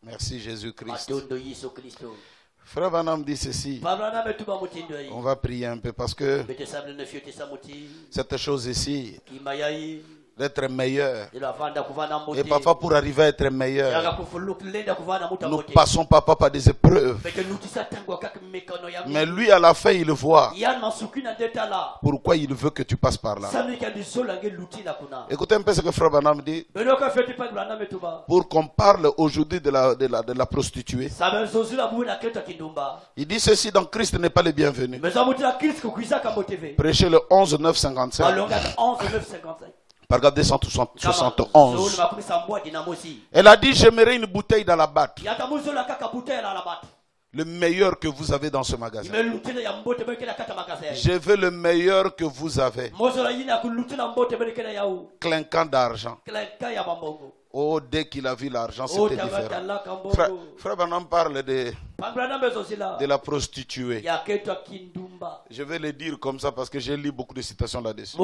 Merci Jésus-Christ. Frère Branham dit ceci. On va prier un peu parce que cette chose ici, d'être meilleur, et parfois pour arriver à être meilleur, nous passons parfois par des épreuves. Mais lui à la fin il voit pourquoi il veut que tu passes par là. Écoutez un peu ce que Frère Branham dit. Pour qu'on parle aujourd'hui de la prostituée, il dit ceci: dans Christ n'est pas le bienvenu. Prêchez le 11.9.55. Paragraphe 271. Elle a dit: j'aimerais une bouteille dans la batte. Le meilleur que vous avez dans ce magasin. Je veux le meilleur que vous avez. Clinquant d'argent. Oh, dès qu'il a vu l'argent, c'était différent. Frère Branham parle de la prostituée. Je vais le dire comme ça parce que j'ai lu beaucoup de citations là-dessus.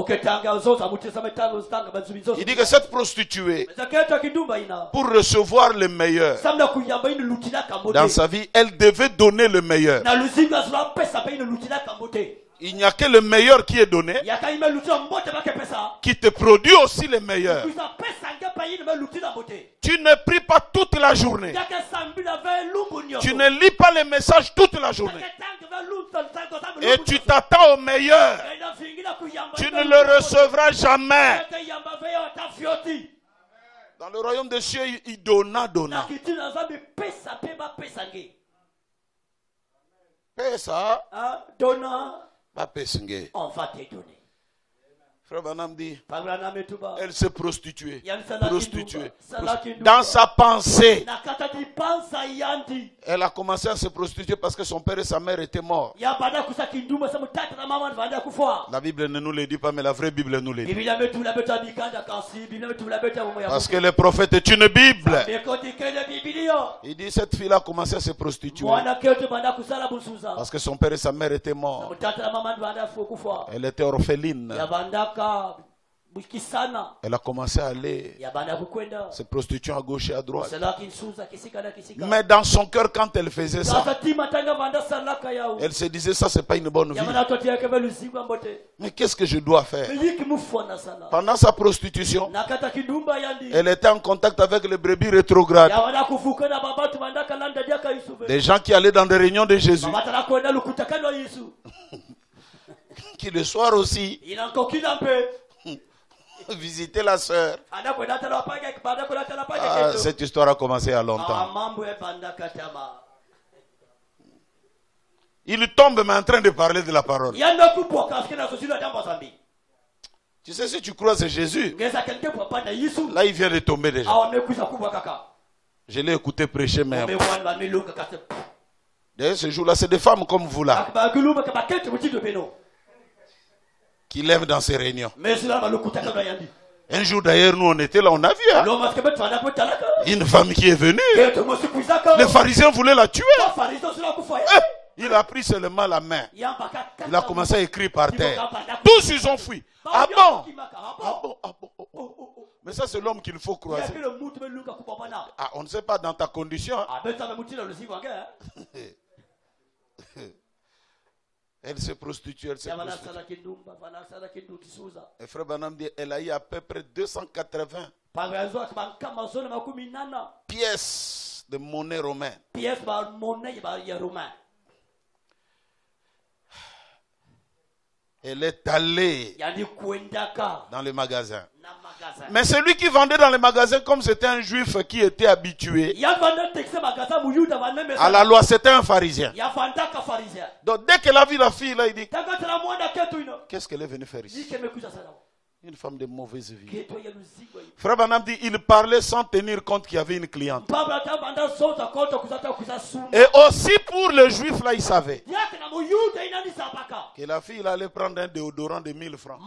Il dit que cette prostituée, pour recevoir le meilleur dans sa vie, elle devait donner le meilleur. Il n'y a que le meilleur qui est donné, qui te produit aussi le meilleur. Tu ne pries pas toute la journée. Tu ne lis pas les messages toute la journée. Et tu t'attends au meilleur. Tu ne le recevras jamais. Dans le royaume des cieux, il donna. Pesa. Pas pesingé. On va te donner. Frère Branham dit, elle elle s'est prostituée. Dans sa pensée, elle a commencé à se prostituer parce que son père et sa mère étaient morts. La Bible ne nous le dit pas, mais la vraie Bible nous le dit. Parce que le prophète est une Bible. Il dit, cette fille a commencé à se prostituer parce que son père et sa mère étaient morts. Elle était orpheline. Elle a commencé à aller se prostituer à gauche et à droite. Mais dans son cœur, quand elle faisait ça, elle se disait, ça c'est pas une bonne vie. Mais qu'est-ce que je dois faire? Pendant sa prostitution, elle était en contact avec les brebis rétrogrades. Des gens qui allaient dans des réunions de Jésus. Qui le soir aussi visiter la sœur. Cette histoire a commencé il y a longtemps. Il tombe mais en train de parler de la parole. Tu sais, si tu crois c'est Jésus, là il vient de tomber déjà. Je l'ai écouté prêcher même. D'ailleurs ce jour-là c'est des femmes comme vous là qui lèvent dans ces réunions. Un jour d'ailleurs, nous on était là, on a vu une femme qui est venue. Les pharisiens voulaient la tuer. Il a pris seulement la main. Il a commencé à écrire par terre. Tous ils ont fui. Ah bon? Ah bon? Ah bon? Mais ça c'est l'homme qu'il faut croiser. Ah, on ne sait pas dans ta condition. Elle se prostitue, elle se prostitue. Et frère Branham dit, elle a eu à peu près 280 pièces de monnaie romaine. Elle est allée dans le magasin. Mais celui qui vendait dans le magasin, comme c'était un juif qui était habitué à la loi, c'était un pharisien. Donc dès qu'elle a vu la fille, là, il dit, qu'est-ce qu'elle est venue faire ici? Une femme de mauvaise vie. Frère Branham dit, il parlait sans tenir compte qu'il y avait une cliente. Et aussi pour le juif, là, il savait que la fille allait prendre un déodorant de 1000 francs.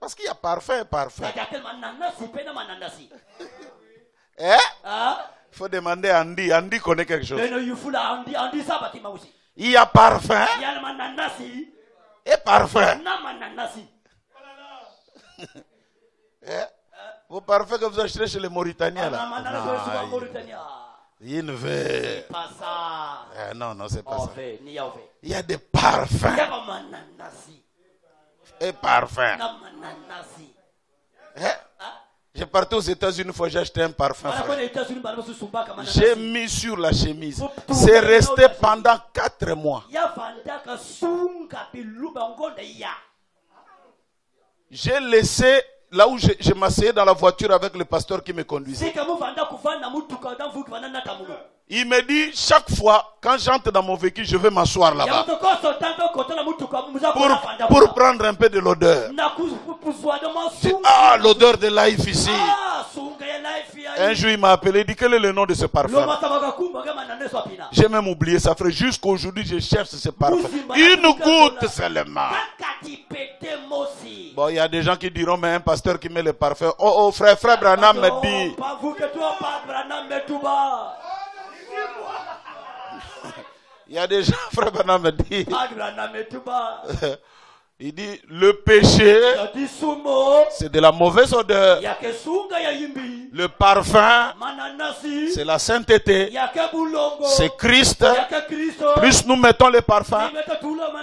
Parce qu'il y a parfum et parfum. Il faut demander à Andy. Andy connaît quelque chose. Il y a parfum et parfum. Vos parfums que vous achetez chez les Mauritaniens là. Il ne veut. Non, non, c'est pas ça. Il y a des parfums. Et parfum. J'ai parti aux États-Unis une fois, j'ai acheté un parfum. J'ai mis sur la chemise. C'est resté pendant 4 mois. J'ai laissé là où je m'asseyais dans la voiture avec le pasteur qui me conduisait. Il me dit, chaque fois, quand j'entre dans mon véhicule, je vais m'asseoir là-bas. Pour prendre un peu de l'odeur. Ah, l'odeur de life ici. Un jour, il m'a appelé, il dit, quel est le nom de ce parfum? J'ai même oublié ça, frère. Jusqu'aujourd'hui, je cherche ce parfum. Une goutte seulement. Bon, il y a des gens qui diront, mais un pasteur qui met le parfum. Oh, frère Branham me dit. Il y a des gens, frère Branham me dit. Il dit, le péché, c'est de la mauvaise odeur. Le parfum, c'est la sainteté. C'est Christ. Plus nous mettons le parfum,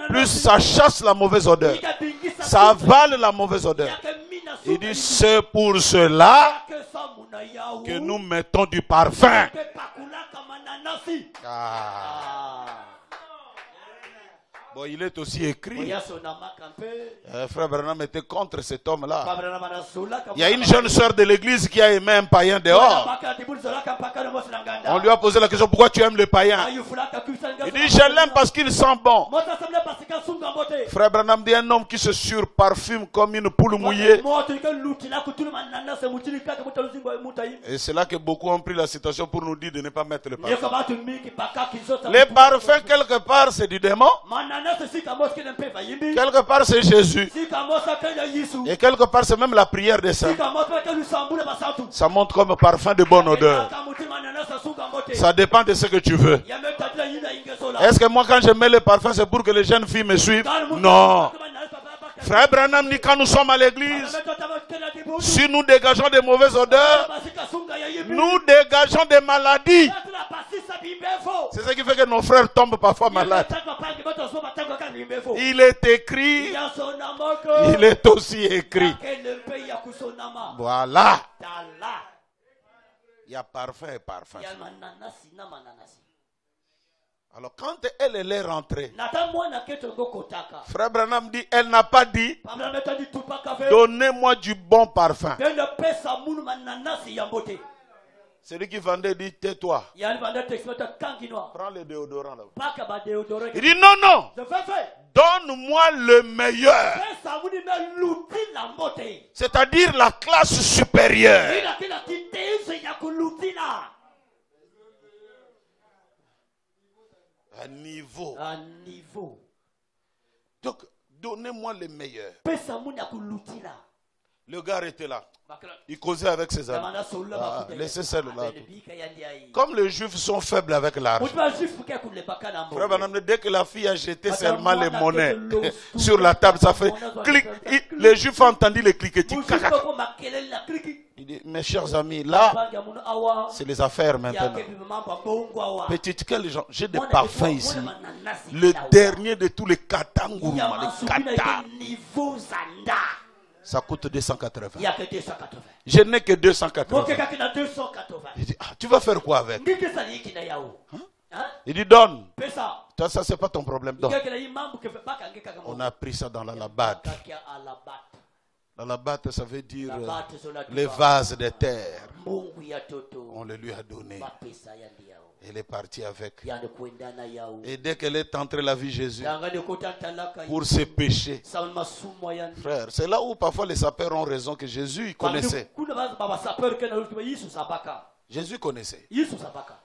plus ça chasse la mauvaise odeur. Ça avale la mauvaise odeur. Il dit, c'est pour cela que nous mettons du parfum. Bon, il est aussi écrit. Frère Branham était contre cet homme-là. Il y a une jeune sœur de l'église qui a aimé un païen dehors. On lui a posé la question, pourquoi tu aimes le païen? Il dit, je l'aime parce qu'il sent bon. Frère Branham dit, un homme qui se surparfume comme une poule mouillée. Et c'est là que beaucoup ont pris la citation pour nous dire de ne pas mettre le parfum. Les parfums, quelque part, c'est du démon. Quelque part, c'est Jésus. Et quelque part, c'est même la prière des saints. Ça monte comme parfum de bonne odeur. Ça dépend de ce que tu veux. Est-ce que moi, quand je mets le parfum, c'est pour que les jeunes filles me suivent? Non. Frère Branham dit, quand nous sommes à l'église, si nous dégageons des mauvaises odeurs, nous dégageons des maladies. C'est ce qui fait que nos frères tombent parfois malades. Il est écrit, il est aussi écrit. Voilà. Il y a parfum et parfum. Alors quand elle est rentrée, Frère Branham dit, elle n'a pas dit, donnez-moi du bon parfum. Celui qui vendait dit, tais-toi. Prends le déodorant là. Il dit, non, non. Donne-moi le meilleur. C'est-à-dire la classe supérieure. Un niveau. Donc, donnez-moi le meilleur. Le gars était là. Il causait avec ses amis. Laissez celle-là. Comme les juifs sont faibles avec l'argent. Frère Branham, dès que la fille a jeté seulement les monnaies sur la table, ça fait clic. Les juifs ont entendu les cliquetis. Il dit, mes chers amis, là, c'est les affaires maintenant. Petite, quel genre? J'ai des parfums ici. Le dernier de tous les katangourous, les kata. Ça coûte 280. Il n'y a que 280. Je n'ai que 280. Il dit, ah, tu vas faire quoi avec? Hein? Il dit, donne. Toi, ça, c'est pas ton problème. Donne. On a pris ça dans la labat. La labat, ça veut dire les vases de terre. On le lui a donné. Elle est partie avec. Et dès qu'elle est entrée la vie Jésus, pour ses péchés, frère, c'est là où parfois les sapeurs ont raison que Jésus il connaissait. Jésus connaissait.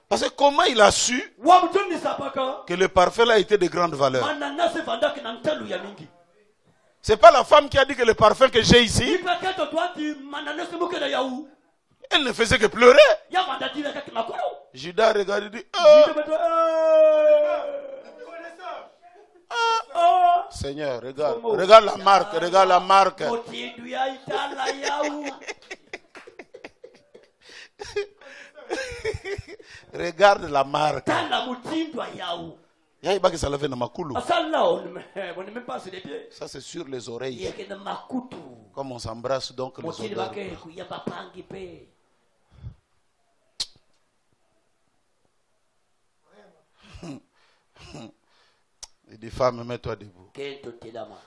Parce que comment il a su que le parfum là était de grande valeur? C'est pas la femme qui a dit que le parfum que j'ai ici, elle ne faisait que pleurer. Judas regarde et dit, Seigneur, regarde, regarde la marque, regarde la marque. Regarde la marque. Ça c'est sur les oreilles. Comme on s'embrasse donc les odeurs. Il dit, femme, mets-toi debout.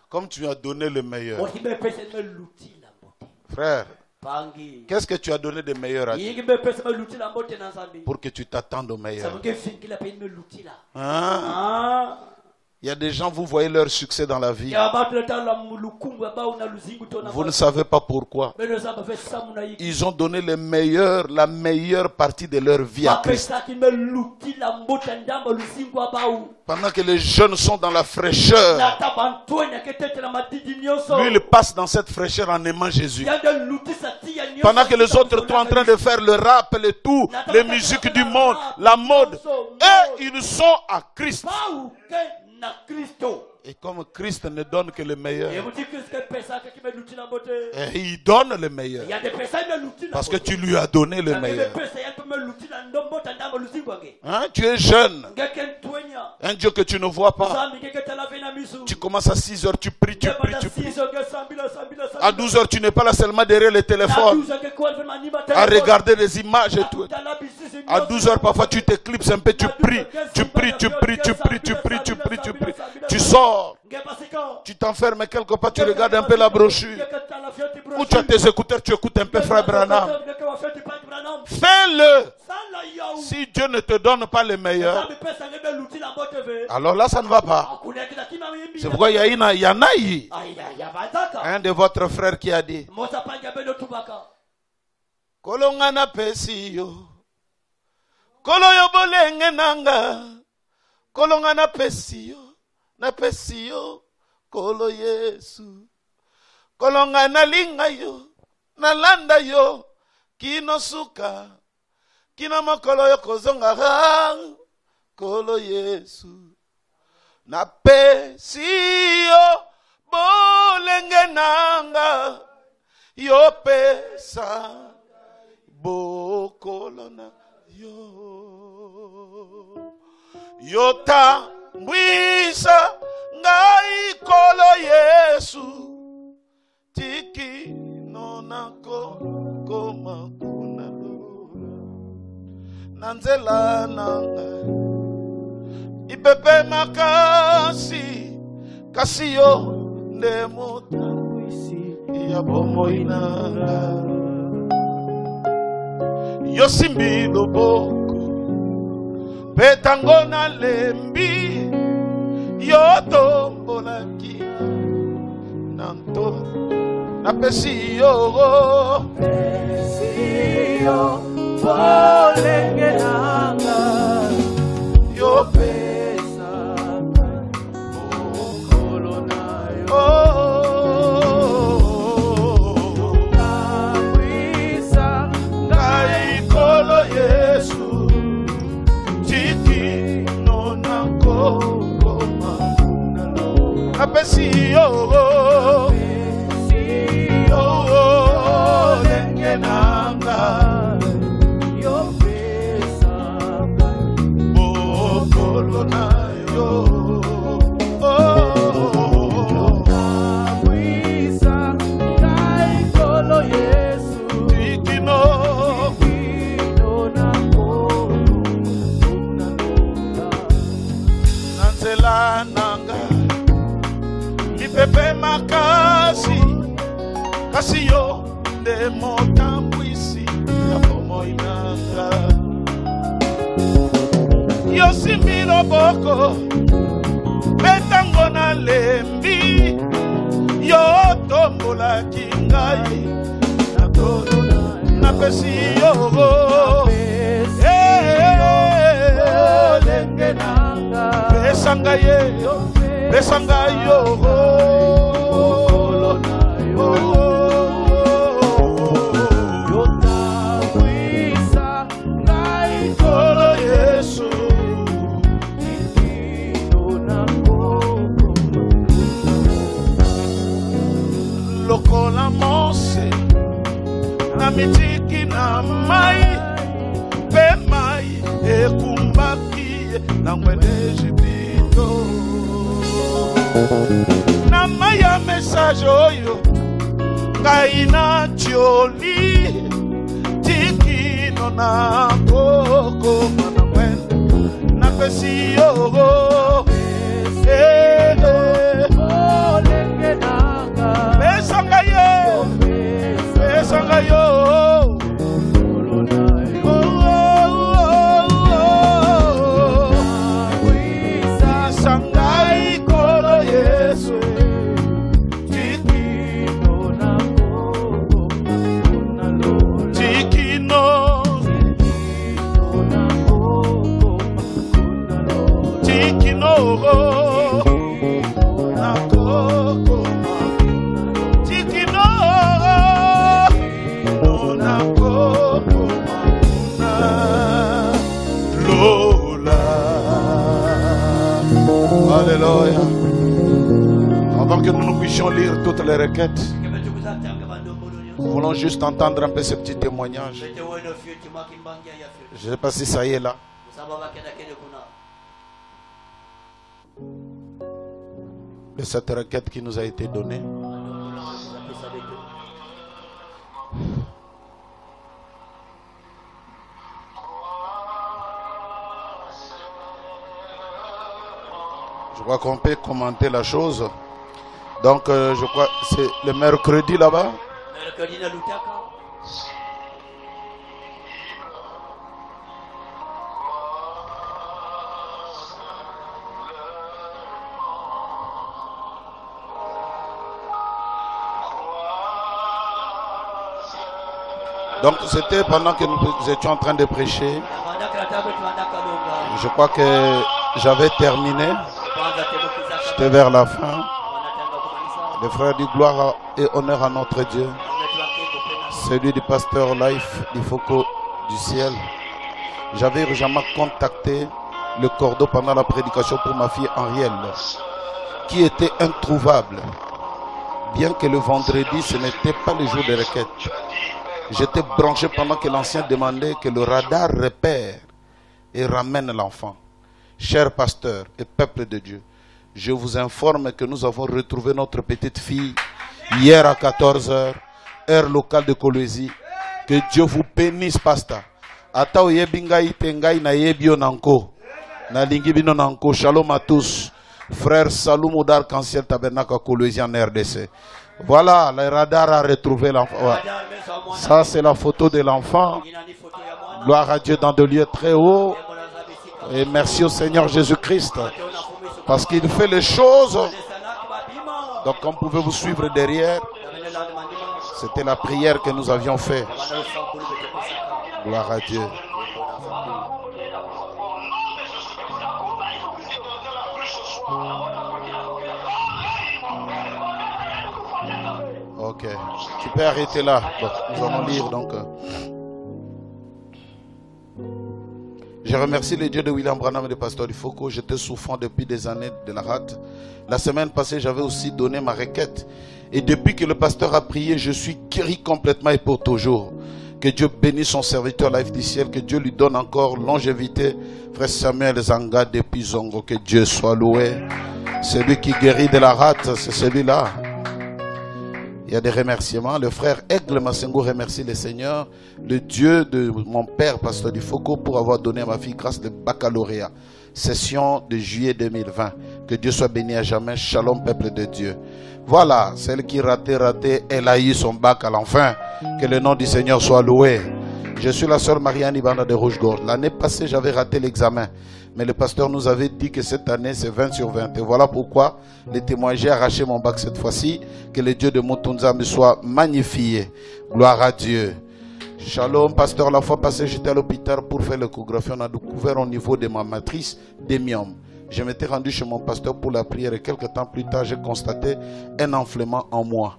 Comme tu as donné le meilleur. Frère, qu'est-ce que tu as donné de meilleur à Dieu? Pour que tu t'attendes au meilleur. Hein? Il y a des gens, vous voyez leur succès dans la vie. Vous ne savez pas pourquoi. Ils ont donné le meilleur, la meilleure partie de leur vie à Christ. Pendant que les jeunes sont dans la fraîcheur, lui il passe dans cette fraîcheur en aimant Jésus. Pendant que les autres sont en train de faire le rap, le tout, les musiques du monde, la mode, et ils sont à Christ. Et comme Christ ne donne que le meilleur, et il donne le meilleur, parce que tu lui as donné le meilleur. Hein? Tu es jeune, un Dieu que tu ne vois pas. Tu commences à 6 heures, tu pries, tu pries, tu pries. À 12 heures, tu n'es pas là seulement derrière le téléphone à regarder les images et tout. À 12 heures, parfois tu t'éclipses un peu, tu pries, tu pries, tu pries, tu pries, tu pries, tu pries, tu pries. Tu sors. Tu t'enfermes quelque part, tu regardes un peu la brochure. Ou tu as tes écouteurs, tu écoutes un peu Frère Branham. Fais-le. Si Dieu ne te donne pas le meilleur, alors là, ça ne va pas. C'est pourquoi il y en a eu un de votre frère qui a dit Kolongana pesiyo Koloyo bolenge nanga Kolongana pesiyo Na pesiyo Kolo Yesu Kolongana linga yo Na landa yo Kino suka Kino mokolo yo kozonga Kolo Yesu Na pesiyo Bolenge nanga Yo pesa Bokolona yo Yota Mwisa Ngai kolo Yesu Tiki nonako Koma kuna lora Nanzela nanga Ipepe makasi Kasiyo Ndemota Ya bomo inanga Yosimbi loboko Petangona lembi Yotombola kia Nanto Napesi yo Pesi yo Polenge nanga Yo pesa Okolo na yo Apesiyo lenge nanga yo pesa bokolo na yo Mwisa kai kolo Yesu ikino na kolo na lola Nanzela nanga Pepe makasi Kasi yo De motambwisi Ya pomo inanga Yo similo boko Betango na lembi Yo tombola kingai Na todo na pesi yo Lenge nanga Besanga ye Besanga yo Yota Mwisa Ngai kolo Yesu Ikino na koko Lokola Mose Na mitiki na mai Pe mai Ekumbaki Na mwene Jibito Na maya message oyo Kaina Chioli Tiki no na koko Mana mwende Na pesi yo Olenge nanga Besanga yo Besanga yo Alléluia. Avant que nous puissions lire toutes les requêtes, nous voulons juste entendre un peu ce petit témoignage. Je ne sais pas si ça y est là. De cette requête qui nous a été donnée. Je crois qu'on peut commenter la chose. Donc, je crois que c'est le mercredi là-bas. Mercredi na Lutaka. Donc c'était pendant que nous étions en train de prêcher. Je crois que j'avais terminé. J'étais vers la fin. Les frères du gloire et honneur à notre Dieu. Celui du pasteur Life du Foko du ciel. J'avais urgemment contacté le cordeau pendant la prédication pour ma fille Henrielle, qui était introuvable. Bien que le vendredi, ce n'était pas le jour de requête. J'étais branché pendant que l'ancien demandait que le radar repère et ramène l'enfant. Cher pasteur et peuple de Dieu, je vous informe que nous avons retrouvé notre petite fille hier à 14 h, heure locale de Kolwezi. Que Dieu vous bénisse, pasteur. Ata oyebingai tengai na yebio nanko. Na lingibino nanko. Shalom à tous. Frère Saloum d'Arc-en-Ciel Tabernacle à Kolwezi en RDC. Voilà, le radar a retrouvé l'enfant. Ouais. Ça, c'est la photo de l'enfant. Gloire à Dieu dans des lieux très hauts. Et merci au Seigneur Jésus-Christ. Parce qu'il fait les choses. Donc, comme pouvez vous suivre derrière, c'était la prière que nous avions faite. Gloire à Dieu. Ok, tu peux arrêter là. Bon, nous allons lire donc. Je remercie le Dieu de William Branham et de Pasteur du Foko. J'étais souffrant depuis des années de la rate. La semaine passée, j'avais aussi donné ma requête. Et depuis que le pasteur a prié, je suis guéri complètement et pour toujours. Que Dieu bénisse son serviteur Life du ciel. Que Dieu lui donne encore longévité. Frère Samuel Zanga depuis Zongo. Que Dieu soit loué. Celui qui guérit de la rate, c'est celui-là. Il y a des remerciements. Le frère Aigle Massengo remercie le Seigneur, le Dieu de mon père, pasteur du Foko, pour avoir donné à ma fille grâce de baccalauréat. Session de juillet 2020. Que Dieu soit béni à jamais. Shalom, peuple de Dieu. Voilà, celle qui ratait, elle a eu son bac à l'enfin. Que le nom du Seigneur soit loué. Je suis la sœur Marianne Ibanda de Rouge-Gorge. L'année passée, j'avais raté l'examen. Mais le pasteur nous avait dit que cette année, c'est 20 sur 20. Et voilà pourquoi les témoins, j'ai arraché mon bac cette fois-ci. Que le Dieu de Mutunza me soit magnifié. Gloire à Dieu. Shalom, pasteur. La fois passée, j'étais à l'hôpital pour faire l'échographie. On a découvert au niveau de ma matrice des myomes. Je m'étais rendu chez mon pasteur pour la prière. Et quelques temps plus tard, j'ai constaté un enflement en moi.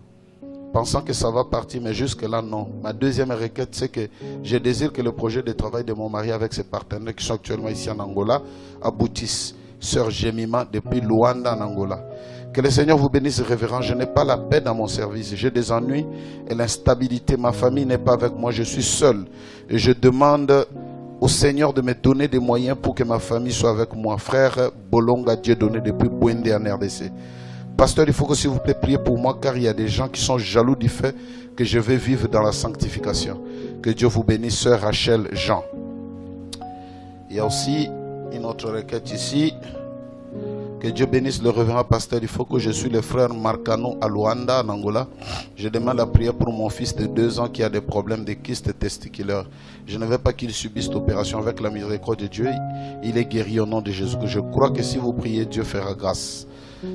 Pensant que ça va partir, mais jusque-là, non. Ma deuxième requête, c'est que je désire que le projet de travail de mon mari avec ses partenaires qui sont actuellement ici en Angola aboutisse. Sœur Jemima depuis Luanda en Angola. Que le Seigneur vous bénisse, révérend. Je n'ai pas la paix dans mon service. J'ai des ennuis et l'instabilité. Ma famille n'est pas avec moi. Je suis seul. Et je demande au Seigneur de me donner des moyens pour que ma famille soit avec moi. Frère Bolonga, Dieu donné depuis Bouende en RDC. Pasteur, il faut que s'il vous plaît prier pour moi car il y a des gens qui sont jaloux du fait que je vais vivre dans la sanctification. Que Dieu vous bénisse, sœur Rachel Jean. Il y a aussi une autre requête ici. Que Dieu bénisse le révérend pasteur. Il faut que je suis le frère Marcano à Luanda en Angola. Je demande la prière pour mon fils de 2 ans qui a des problèmes de kyste testiculaire. Je ne veux pas qu'il subisse l'opération avec la miséricorde de Dieu. Il est guéri au nom de Jésus. Je crois que si vous priez, Dieu fera grâce.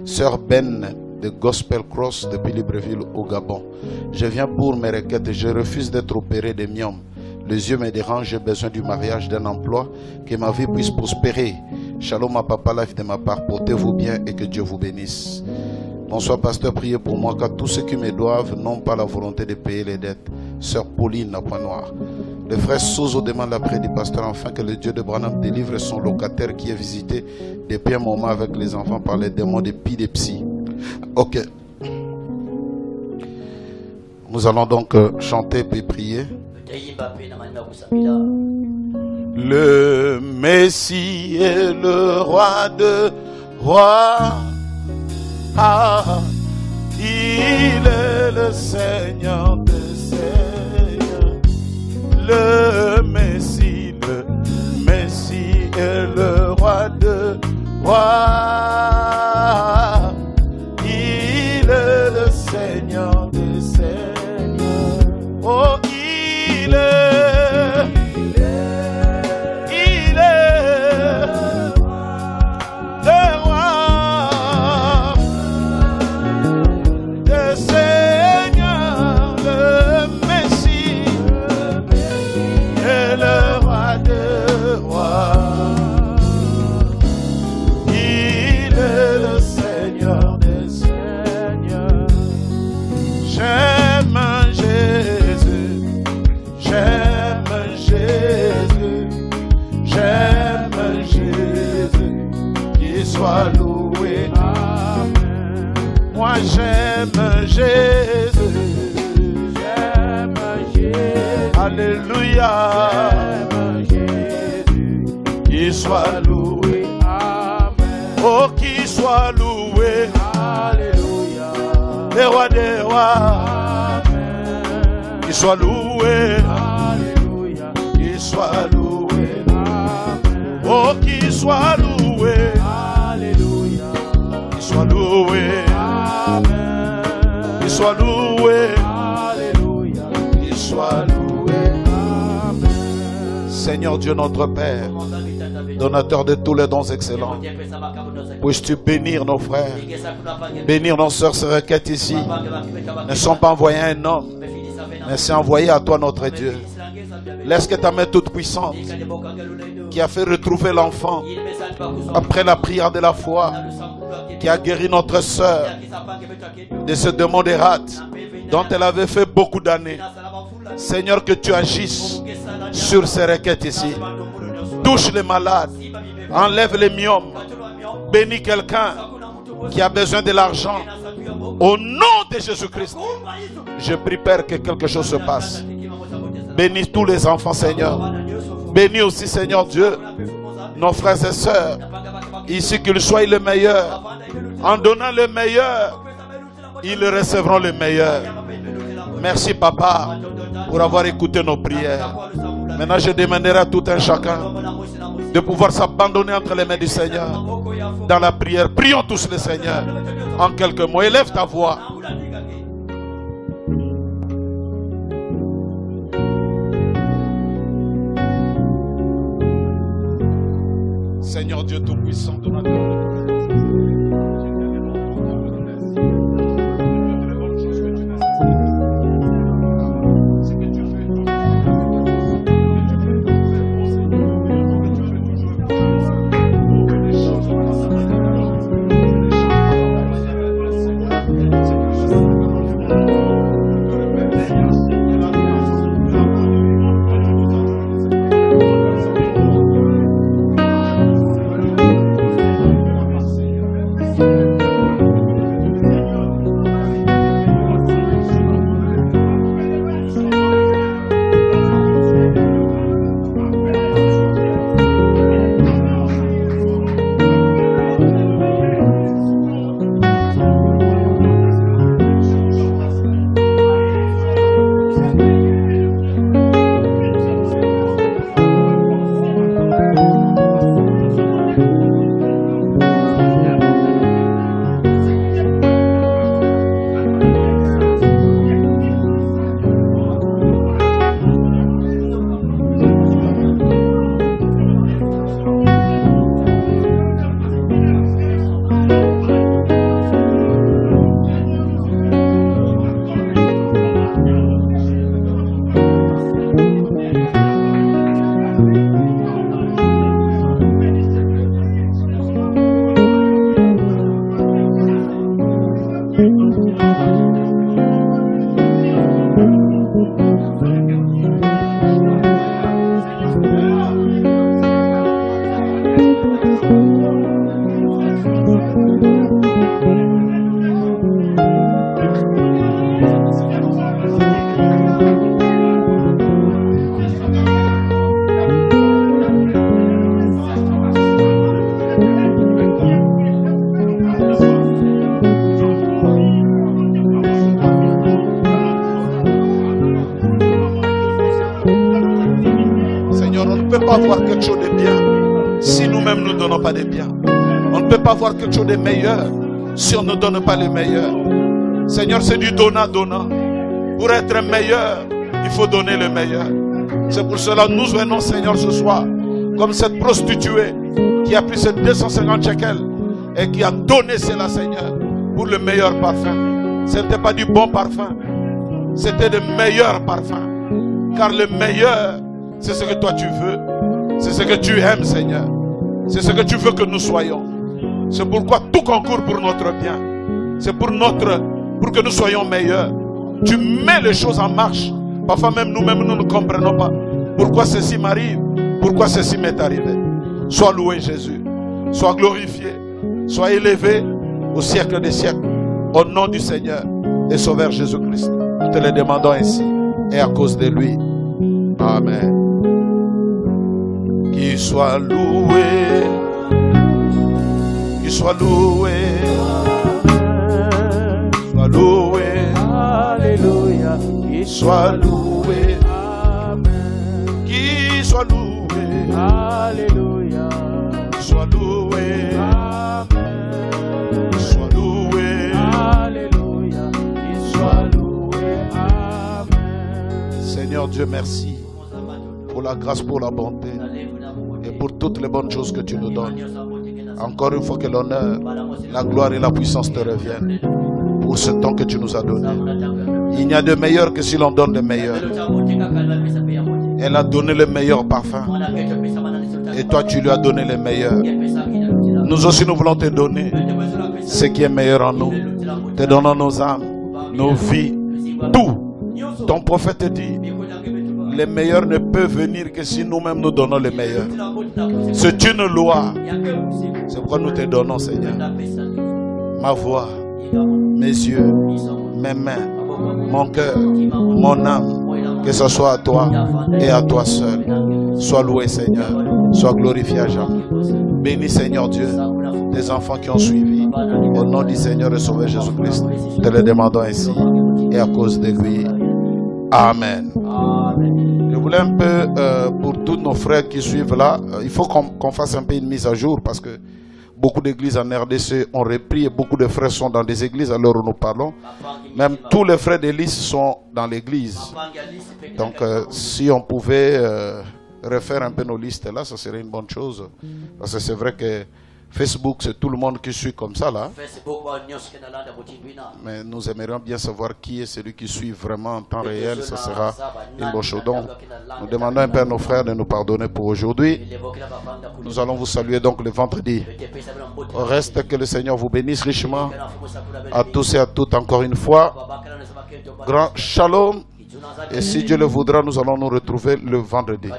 Sœur Ben de Gospel Cross depuis Libreville au Gabon. Je viens pour mes requêtes. Je refuse d'être opéré de myome. Les yeux me dérangent. J'ai besoin du mariage, d'un emploi. Que ma vie puisse prospérer. Shalom à Papa Life de ma part. Portez-vous bien et que Dieu vous bénisse. Bonsoir pasteur, priez pour moi car tous ceux qui me doivent n'ont pas la volonté de payer les dettes. Sœur Pauline à Point Noir. Le frère Sozo demande la prière du pasteur afin que le Dieu de Branham délivre son locataire qui est visité depuis un moment avec les enfants par les démons d'épilepsie. Ok. Nous allons donc chanter et prier. Le Messie est le roi de rois. Ah, il est le Seigneur des Seigneurs. Le Messie est le roi de rois. Seigneur des Seigneurs. J'aime Jésus, j'aime Jésus, j'aime Jésus, qu'il soit loué. Amen. Moi j'aime Jésus, j'aime Jésus, alléluia, j'aime Jésus, qu'il soit loué. Amen. Oh, qu'il soit loué, alléluia, des rois des rois. Amen. Qu'il soit loué, alléluia, qu'il soit loué. Amen. Oh, qu'il soit loué, alléluia, qu'il soit loué. Amen. Qu'il soit loué, alléluia, qu'il soit loué. Amen. Seigneur Dieu notre Père, donateur de tous les dons excellents, puisses-tu bénir nos frères, bénir nos sœurs, ces requêtes ici. Ne sont pas envoyés à un homme, mais c'est envoyé à toi notre Dieu. Laisse que ta main toute puissante, qui a fait retrouver l'enfant après la prière de la foi, qui a guéri notre sœur de ce démon des rats dont elle avait fait beaucoup d'années. Seigneur, que tu agisses sur ces requêtes ici. Touche les malades, enlève les myomes, bénis quelqu'un qui a besoin de l'argent. Au nom de Jésus-Christ, je prie, Père, que quelque chose se passe. Bénis tous les enfants, Seigneur. Bénis aussi, Seigneur Dieu, nos frères et sœurs, ici, qu'ils soient le meilleur. En donnant le meilleur, ils recevront le meilleur. Merci, Papa, pour avoir écouté nos prières. Maintenant, je demanderai à tout un chacun de pouvoir s'abandonner entre les mains du Seigneur dans la prière. Prions tous le Seigneur en quelques mots. Élève ta voix. Seigneur Dieu Tout-Puissant, donateur de Voir quelque chose de bien si nous-mêmes ne donnons pas de bien. On ne peut pas voir quelque chose de meilleur si on ne donne pas le meilleur. Seigneur, c'est du donnant. Pour être meilleur, il faut donner le meilleur. C'est pour cela que nous venons, Seigneur, ce soir, comme cette prostituée qui a pris ces 250 shekels et qui a donné cela, Seigneur, pour le meilleur parfum. Ce n'était pas du bon parfum, c'était le meilleur parfum. Car le meilleur, c'est ce que toi tu veux. C'est ce que tu aimes, Seigneur. C'est ce que tu veux que nous soyons. C'est pourquoi tout concourt pour notre bien. C'est pour que nous soyons meilleurs. Tu mets les choses en marche. Parfois même nous-mêmes, nous ne comprenons pas. Pourquoi ceci m'arrive? Pourquoi ceci m'est arrivé? Sois loué Jésus. Sois glorifié. Sois élevé au siècle des siècles. Au nom du Seigneur et Sauveur Jésus-Christ. Nous te le demandons ainsi. Et à cause de lui. Amen. Qu'il soit loué. Qu'il soit loué. Soit loué. Alléluia. Qu'il soit loué. Amen. Qu'il soit loué. Alléluia. Qu'il soit loué. Amen. Qu'il soit loué. Alléluia. Qu'il soit loué. Amen. Seigneur Dieu, merci pour la grâce, pour la bonté et pour toutes les bonnes choses que tu nous donnes. Encore une fois que l'honneur, la gloire et la puissance te reviennent pour ce temps que tu nous as donné. Il n'y a de meilleur que si l'on donne le meilleur. Elle a donné le meilleur parfum. Et toi, tu lui as donné le meilleur. Nous aussi, nous voulons te donner ce qui est meilleur en nous. Te donnons nos âmes, nos vies, tout. Ton prophète dit, les meilleurs ne peuvent venir que si nous-mêmes nous donnons le meilleur. C'est une loi. C'est pourquoi nous te donnons, Seigneur, ma voix, mes yeux, mes mains, mon cœur, mon âme, que ce soit à toi et à toi seul. Sois loué, Seigneur. Sois glorifié à jamais. Bénis, Seigneur Dieu, tes enfants qui ont suivi. Au nom du Seigneur et Sauveur Jésus-Christ, te le demandons ainsi. Et à cause de lui. Amen. Je voulais un peu, pour tous nos frères qui suivent là, il faut qu'on fasse un peu une mise à jour parce que beaucoup d'églises en RDC ont repris et beaucoup de frères sont dans des églises à l'heure où nous parlons. Même tous les frères d'église sont dans l'église. Donc si on pouvait refaire un peu nos listes là, ça serait une bonne chose. Parce que c'est vrai que Facebook, c'est tout le monde qui suit comme ça là. Mais nous aimerions bien savoir qui est celui qui suit vraiment en temps réel. Ce sera une bonne chose. Donc, nous demandons un peu à nos frères de nous pardonner pour aujourd'hui. Nous allons vous saluer donc le vendredi. Au reste, que le Seigneur vous bénisse richement. À tous et à toutes encore une fois. Grand shalom. Et si Dieu le voudra, nous allons nous retrouver le vendredi.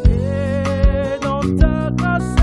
Et dans ta grâce